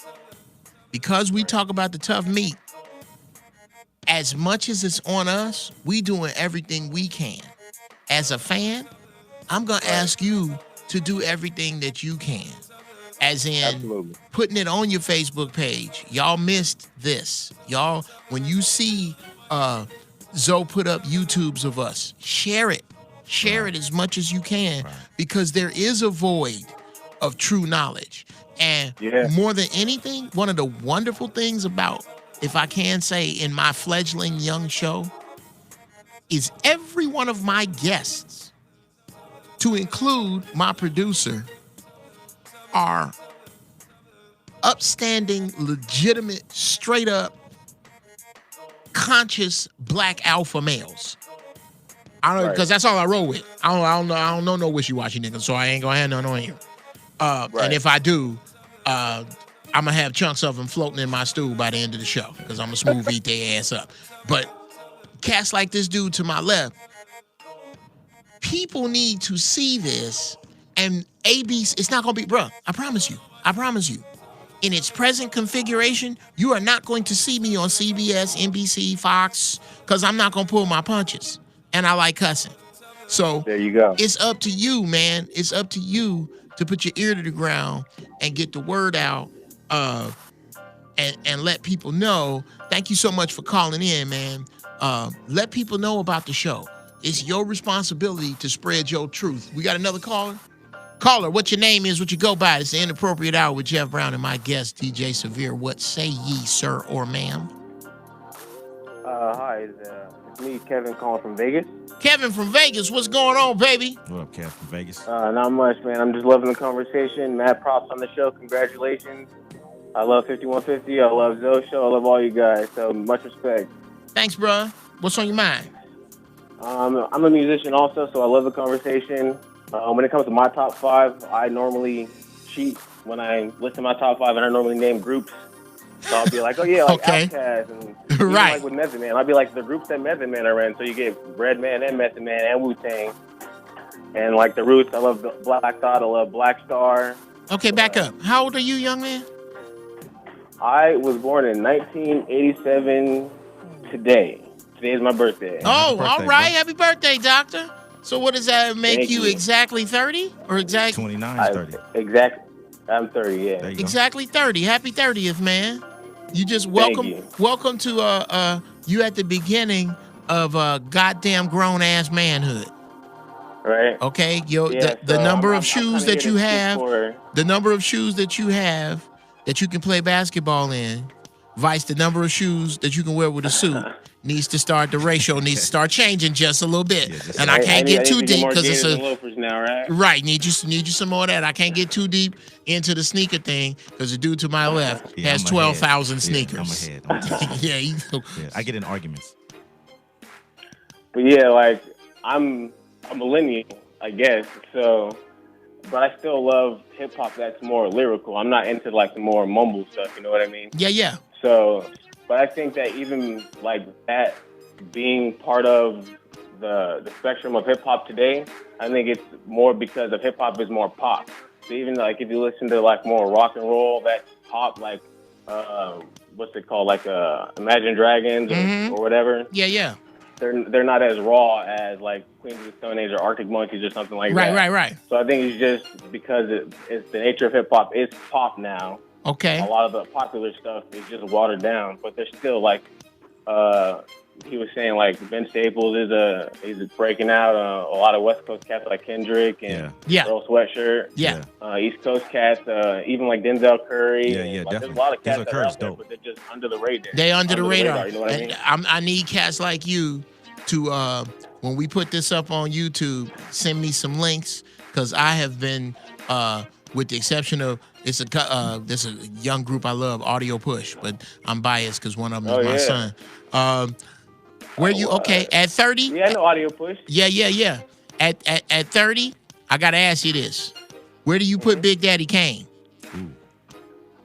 because we talk about the tough meat, as much as it's on us, we doing everything we can. As a fan, I'm gonna ask you to do everything that you can. As in putting it on your Facebook page. Y'all missed this. Y'all, when you see Zoe put up YouTubes of us, share it. Share it as much as you can because there is a void of true knowledge. And more than anything, one of the wonderful things about, if I can say, in my fledgling young show, is every one of my guests, to include my producer, are upstanding, legitimate, straight up, conscious black alpha males. I don't, because that's all I roll with. I don't know no wishy-washy niggas, so I ain't gonna have none on you. And if I do, I'm gonna have chunks of them floating in my stew by the end of the show, because I'm gonna smooth eat their ass up. But cats like this dude to my left, people need to see this, and ABC, it's not gonna be, bruh, I promise you, in its present configuration, you are not going to see me on CBS, NBC, Fox, because I'm not gonna pull my punches, and I like cussing. So there you go. It's up to you, man. It's up to you to put your ear to the ground and get the word out, and let people know. Thank you so much for calling in, man. Let people know about the show. It's your responsibility to spread your truth. We got another caller? Caller, what your name is, what you go by. It's the Inappropriate Hour with Geoff Brown and my guest, DJ Severe. What say ye, sir or ma'am? Hi, it's me, Kevin, calling from Vegas. Kevin from Vegas, what's going on, baby? What up, Kev from Vegas? Not much, man. I'm just loving the conversation. Mad props on the show. Congratulations. I love 5150. I love Zoe Show. I love all you guys. So much respect. Thanks, bro. What's on your mind? I'm a musician also, so I love the conversation. When it comes to my top five, I normally cheat when I listen to my top five, and I normally name groups. So I'll be like, oh yeah, like Outkast, and even right. like with Method Man, I'll be like the groups that Method Man are in. So you get Redman and Method Man and Wu-Tang, and like the Roots. I love Black Thought. I love Black Star. Okay, back up. How old are you, young man? I was born in 1987. Today is my birthday. Oh, birthday, all right. Bro. Happy birthday, doctor. So what does that make? Thank you exactly 30 or exactly 29 30? Exactly. I'm 30, yeah. Exactly 30. Happy 30th, man. You just welcome to you at the beginning of goddamn grown ass manhood. Right. Okay. The number of shoes that you have, the number of shoes that you have that you can play basketball in, vice the number of shoes that you can wear with a suit. The ratio needs to start changing just a little bit. Yeah, and I can't get too deep because it's a loafers now, right? Right. Need you some more of that. I can't get too deep into the sneaker thing because the dude to my left has 12,000 sneakers. Yeah, I'm ahead. Yeah, I get in arguments. But yeah, like I'm a millennial, I guess. So, but I still love hip hop that's more lyrical. I'm not into like the more mumble stuff. You know what I mean? Yeah. So. But I think that even like that being part of the spectrum of hip hop today, I think it's more because of hip hop is more pop. So even like if you listen to like more rock and roll, that's pop, like what's it called, like Imagine Dragons or whatever. Yeah. They're not as raw as like Queens of the Stone Age or Arctic Monkeys or something like that. Right. So I think it's just because it's the nature of hip hop. It's pop now. Okay. A lot of the popular stuff is just watered down, but there's still like he was saying, like Ben Staples is breaking out. A lot of West Coast cats like Kendrick and Earl Sweatshirt. Yeah. East Coast cats, even like Denzel Curry. Yeah, like, there's a lot of cats that are out there, dope. but they're just under the radar. They under the radar. You know what I mean? I need cats like you to when we put this up on YouTube, send me some links because I have been with the exception of there's a young group I love, Audio Push, but I'm biased because one of them is my son. At 30? Yeah, I know Audio Push. Yeah. At 30, I gotta ask you this: where do you put Big Daddy Kane?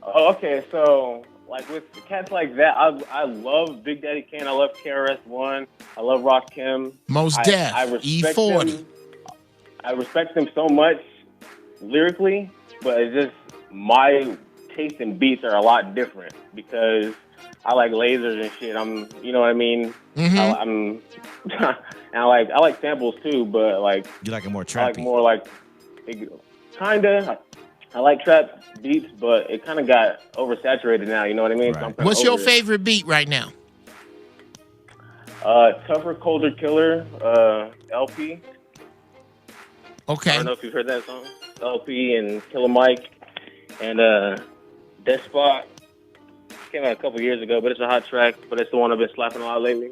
Oh, okay. So like with cats like that, I love Big Daddy Kane. I love KRS-One. I love Rakim. Mos Def. I respect E40. them. I respect them so much lyrically, but it's just my taste in beats are a lot different because I like lasers and shit. You know what I mean? And I like samples too, but like you like it more trappy. I like more like kinda. I like trap beats, but it kind of got oversaturated now. You know what I mean? Right. So what's your favorite beat right now? Tougher, Colder, Killer, LP. Okay. I don't know if you've heard that song. LP and Killer Mike. And Despot came out a couple years ago, but it's a hot track. But it's the one I've been slapping a lot lately.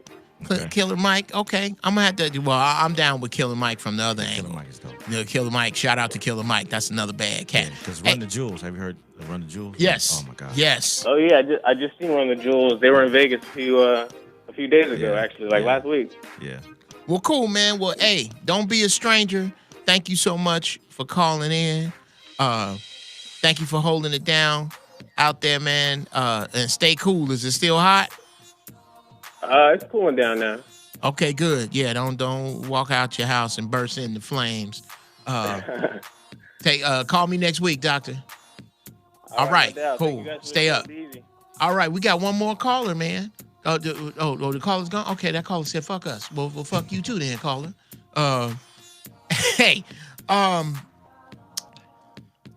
Okay. Killer Mike, okay. I'm gonna have to. Well, I'm down with Killer Mike from the other angle. Killer Mike is dope. Yeah, Killer Mike. Shout out to Killer Mike. That's another bad cat. Because Run the Jewels. Have you heard of Run the Jewels? Yes. Oh my God. Yes. Oh yeah, I just seen Run the Jewels. They were in Vegas a few days ago, actually, last week. Yeah. Well, cool, man. Well, hey, don't be a stranger. Thank you so much for calling in. Thank you for holding it down out there, man. And stay cool. Is it still hot? It's cooling down now. Okay, good. Yeah, don't walk out your house and burst into flames. Call me next week, doctor. All right, cool. Stay up. All right, we got one more caller, man. The caller's gone? Okay, that caller said fuck us. Well, fuck you too then, caller. Hey,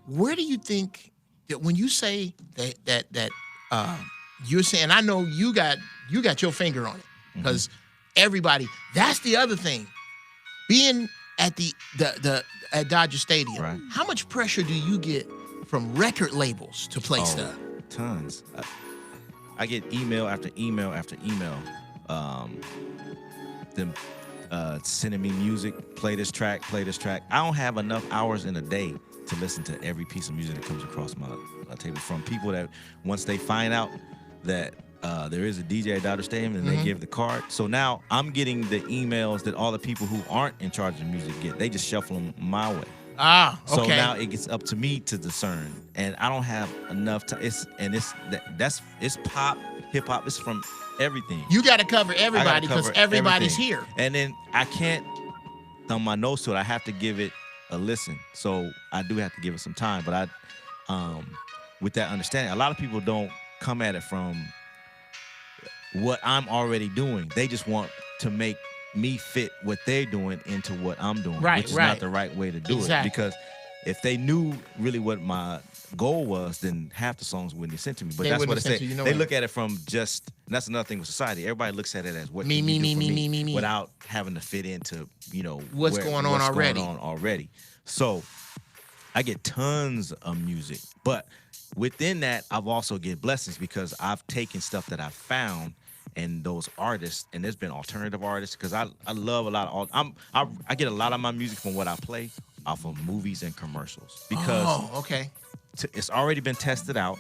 where do you think that when you say that you're saying, I know you got your finger on it, because everybody, that's the other thing. Being at at Dodger Stadium, right. How much pressure do you get from record labels to play stuff? Tons. I get email after email after email. Them sending me music, play this track. I don't have enough hours in a day to listen to every piece of music that comes across my table from people that once they find out that there is a DJ at Dodger Stadium and they give the card. So now I'm getting the emails that all the people who aren't in charge of music get. They just shuffle them my way. Ah, okay. So now it gets up to me to discern, and I don't have enough time. It's pop, hip hop. It's from everything. You got to cover everybody because everybody's here. And then I can't thumb my nose to it. I have to give it a listen. So I do have to give it some time. But with that understanding, a lot of people don't come at it from what I'm already doing. They just want to make me fit what they're doing into what I'm doing, which is not the right way to do it. Because if they knew really what my goal was, then half the songs wouldn't be sent to me. But that's what I say. They look at it from just, and that's another thing with society. Everybody looks at it as what me, without having to fit into, what's going on already. So I get tons of music, but within that, I've also get blessings because I've taken stuff that I've found and those artists, and there's been alternative artists because I love a lot of I get a lot of my music from what I play off of movies and commercials because it's already been tested out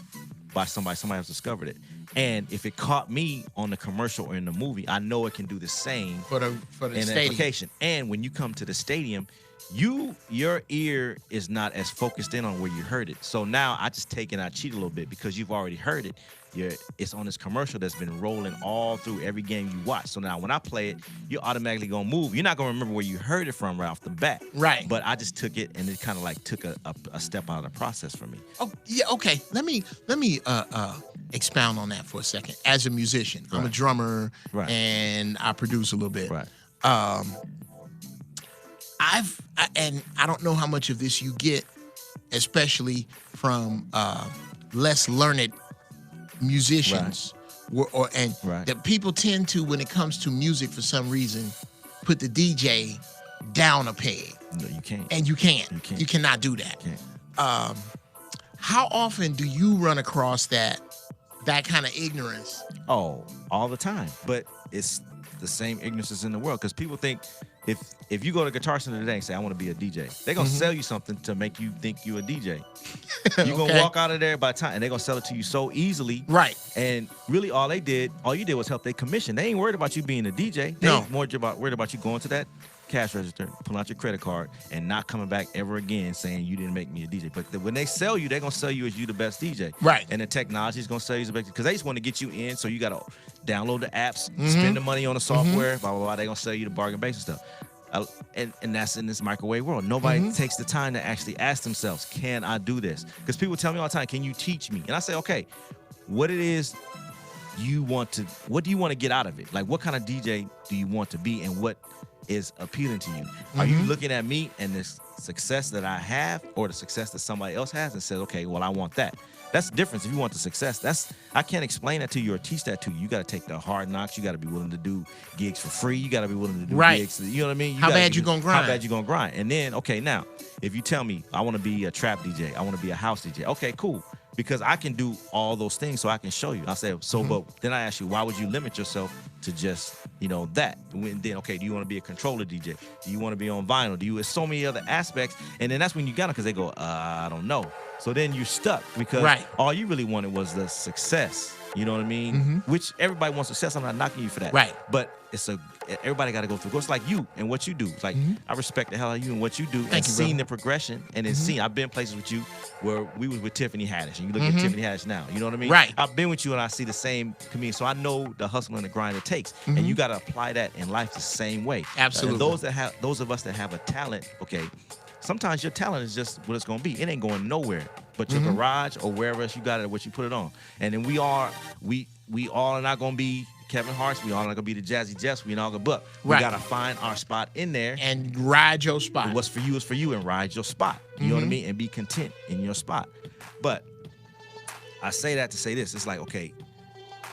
by somebody has discovered it, and if it caught me on the commercial or in the movie, I know it can do the same for the in the application. And when you come to the stadium, your ear is not as focused in on where you heard it. So now I just take and I cheat a little bit because you've already heard it. It's on this commercial that's been rolling all through every game you watch. So now when I play it, you're automatically gonna move. You're not gonna remember where you heard it from right off the bat. Right. But I just took it and it kind of like took a step out of the process for me. Oh yeah, okay. Let me expound on that for a second. As a musician, I'm a drummer and I produce a little bit. Right. And I don't know how much of this you get, especially from less learned musicians, that people tend to, when it comes to music, for some reason, put the DJ down a peg. No, you can't. And you can't. You cannot do that. How often do you run across that kind of ignorance? Oh, all the time. But it's the same ignorance is in the world because people think if you go to Guitar Center today and say, I want to be a DJ, they're going to sell you something to make you think you're a DJ. You're going to walk out of there by time, and they're going to sell it to you so easily. Right. And really all you did was help their commission. They ain't worried about you being a DJ. They ain't worried about you going to that cash register, pulling out your credit card, and not coming back ever again saying you didn't make me a DJ. But when they sell you, they're going to sell you as you the best DJ. Right. And the technology is going to sell you as the best, because they just want to get you in, so you got to download the apps, spend the money on the software, blah, blah, blah. They're going to sell you the bargain basement stuff. And that's in this microwave world. Nobody takes the time to actually ask themselves, can I do this? Because people tell me all the time, can you teach me? And I say, okay, what it is what do you want to get out of it? Like, what kind of DJ do you want to be, and what is appealing to you? Are you looking at me and the success that I have, or the success that somebody else has, and says, okay, well, I want that? That's the difference. If you want the success, I can't explain that to you or teach that to you. You got to take the hard knocks. You got to be willing to do gigs for free. You got to be willing to do gigs. You know what I mean? How bad you gonna grind? How bad you gonna grind? And then, okay, now, if you tell me I want to be a trap DJ, I want to be a house DJ, okay, cool. Because I can do all those things, so I can show you. I say, so, but then I ask you, why would you limit yourself to just, that? And then, okay, do you want to be a controller DJ? Do you want to be on vinyl? There's so many other aspects. And then that's when you got them, because they go, I don't know. So then you're stuck, because all you really wanted was the success. You know what I mean? Which everybody wants success. I'm not knocking you for that. Right. But everybody got to go through. It's like you and what you do. It's like, I respect the hell out of you and what you do. And seeing the progression, and then I've been places with you where we was with Tiffany Haddish, and you look at Tiffany Haddish now. You know what I mean? Right. I've been with you, and I see the same comedian. So I know the hustle and the grind it takes. And you got to apply that in life the same way. Absolutely. And those of us that have a talent, okay, sometimes your talent is just what it's going to be. It ain't going nowhere but your garage or wherever else you got it, what you put it on. And then we all are not going to be Kevin Hart's. We all not going to be the Jazzy Jeffs. We not going to book. We got to find our spot in there. And ride your spot. What's for you is for you, and ride your spot. You know what I mean? And be content in your spot. But I say that to say this. It's like, okay,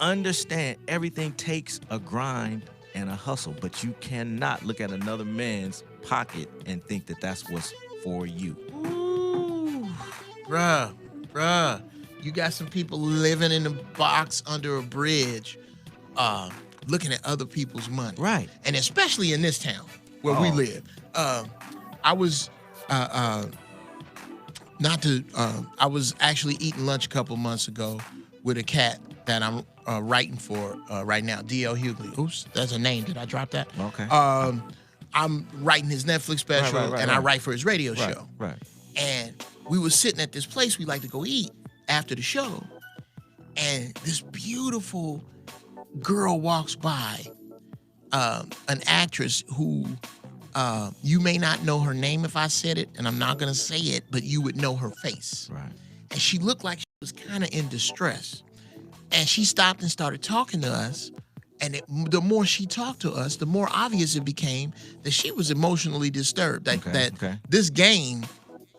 understand everything takes a grind and a hustle, but you cannot look at another man's pocket and think that that's what's for you. Ooh, bruh, you got some people living in a box under a bridge, looking at other people's money. Right. And especially in this town where we live. I was actually eating lunch a couple months ago with a cat that I'm writing for right now, D.L. Hughley. Oops, that's a name. Did I drop that? Okay. I'm writing his Netflix special, and I write for his radio show. Right. And we were sitting at this place we like to go eat after the show, and this beautiful girl walks by, an actress who you may not know her name if I said it, and I'm not going to say it, but you would know her face. Right. And she looked like she was kind of in distress. And she stopped and started talking to us. And the more she talked to us, the more obvious it became that she was emotionally disturbed. That this game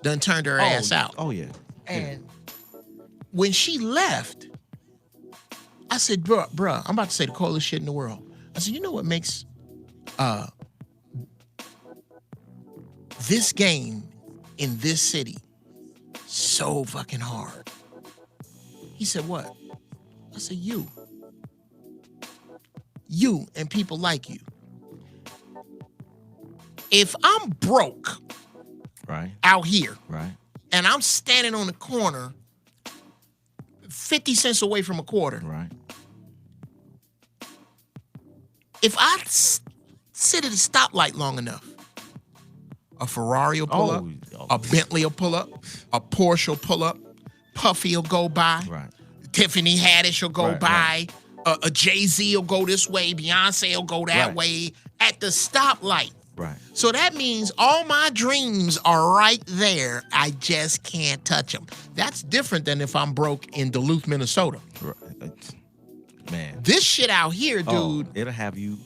done turned her ass out. Oh, yeah. And when she left, I said, bruh, I'm about to say the coolest shit in the world. I said, you know what makes this game in this city so fucking hard? He said, what? I said, you and people like you. If I'm broke out here, and I'm standing on the corner 50 cents away from a quarter, if I sit at a stoplight long enough, a Ferrari will pull up, a Bentley will pull up, a Porsche will pull up, Puffy will go by, Tiffany Haddish will go by, a Jay-Z will go this way, Beyonce will go that way at the stoplight. So that means all my dreams are right there. I just can't touch them. That's different than if I'm broke in Duluth, Minnesota. Man. This shit out here, dude. It'll have you.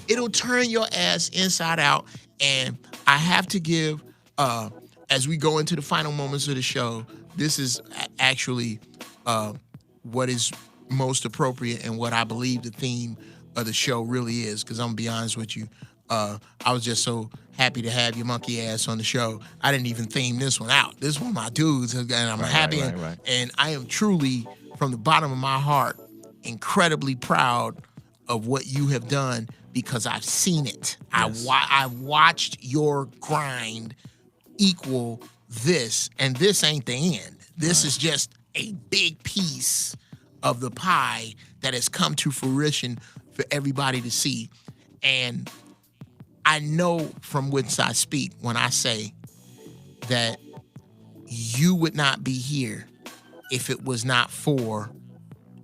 It'll turn your ass inside out. And I have to give, as we go into the final moments of the show, this is actually what is most appropriate and what I believe the theme of the show really is. Because I'm going to be honest with you, I was just so happy to have your monkey ass on the show. I didn't even theme this one out. This one of my dudes, and I'm happy. And I am truly, from the bottom of my heart, incredibly proud of what you have done because I've seen it. Yes. I've watched your grind equal this, and this ain't the end. This is just a big piece of the pie that has come to fruition for everybody to see. And I know from whence I speak when I say that you would not be here if it was not for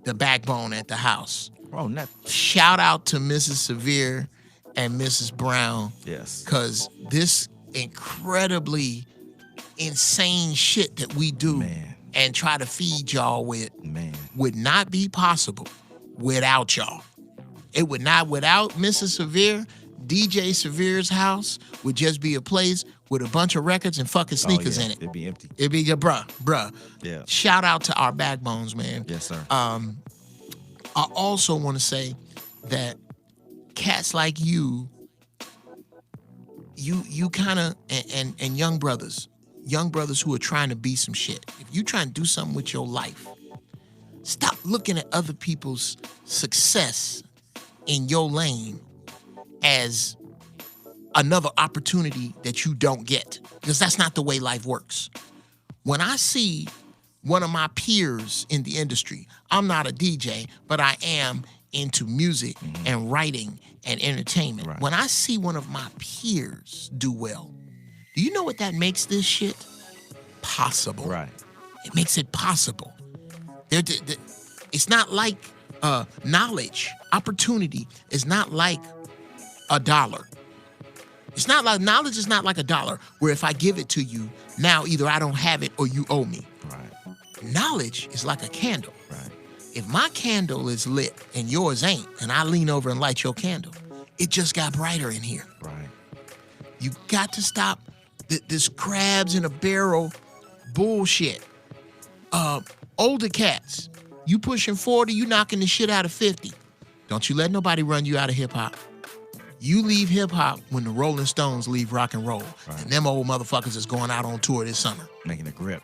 the backbone at the house. Shout out to Mrs. Severe and Mrs. Brown. Yes. Because this incredibly insane shit that we do and try to feed y'all with would not be possible without y'all. It would not, without Mrs. Severe, DJ Severe's house would just be a place with a bunch of records and fucking sneakers in it. It'd be empty. It'd be, bruh. Yeah. Shout out to our backbones, man. Yes, sir. I also want to say that cats like you kind of, and young brothers who are trying to be some shit. If you trying to do something with your life, stop looking at other people's success in your lane as another opportunity that you don't get, because that's not the way life works. When I see one of my peers in the industry, I'm not a DJ, but I am into music and writing and entertainment. Right. When I see one of my peers do well, do you know what that makes this shit possible? Right. It makes it possible. It's not like knowledge. Opportunity is not like $1. It's not like, knowledge is not like $1, where if I give it to you, now either I don't have it or you owe me. Right. Knowledge is like a candle. Right. If my candle is lit and yours ain't, and I lean over and light your candle, it just got brighter in here. Right. You got to stop this crabs in a barrel bullshit. Older cats, you pushing 40, you knocking the shit out of 50. Don't you let nobody run you out of hip-hop. You leave hip-hop when the Rolling Stones leave rock and roll. Right. And them old motherfuckers is going out on tour this summer. Making a grip.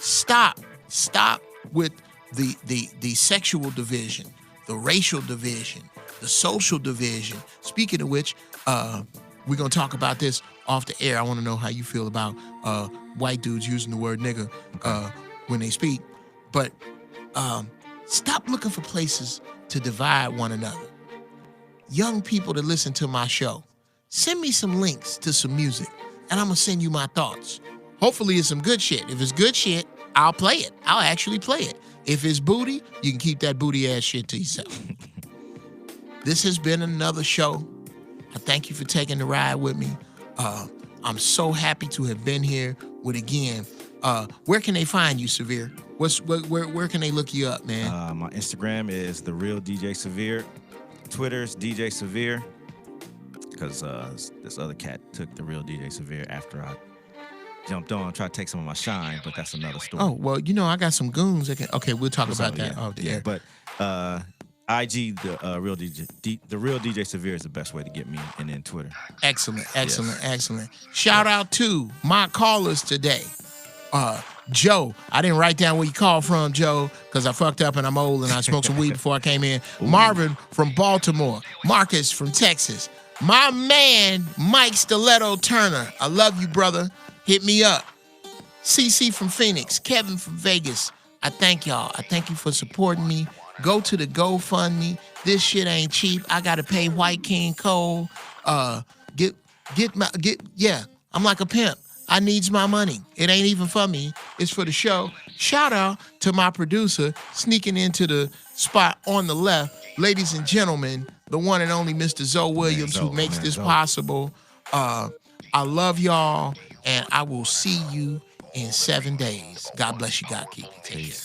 Stop with the sexual division, the racial division, the social division. Speaking of which, we're going to talk about this off the air. I want to know how you feel about white dudes using the word nigga when they speak. But stop looking for places to divide one another. Young people that listen to my show, send me some links to some music, and I'm going to send you my thoughts. Hopefully it's some good shit. If it's good shit, I'll play it. I'll actually play it. If it's booty, you can keep that booty ass shit to yourself. This has been another show. I thank you for taking the ride with me. I'm so happy to have been here with, again, where can they find you, Severe? Where can they look you up, man? My Instagram is The Real DJ Severe. Twitter's DJ Severe. Because this other cat took The Real DJ Severe after I jumped on, tried to take some of my shine, but that's another story. Oh, well, I got some goons that can, okay, we'll talk about that off the air. But IG, the Real DJ Severe is the best way to get me, and then Twitter. Excellent. Shout out to my callers today. Joe, I didn't write down where you called from, Joe, because I fucked up and I'm old and I smoked some weed before I came in. Ooh. Marvin from Baltimore. Marcus from Texas. My man, Mike Stiletto Turner. I love you, brother. Hit me up. CC from Phoenix. Kevin from Vegas. I thank y'all. I thank you for supporting me. Go to the GoFundMe. This shit ain't cheap. I gotta pay White King Cole. I'm like a pimp. I needs my money. It ain't even for me. It's for the show. Shout out to my producer sneaking into the spot on the left. Ladies and gentlemen, the one and only Mr. Zoe Williams, who makes this possible. I love y'all, and I will see you in 7 days. God bless you. God keep you. Take care.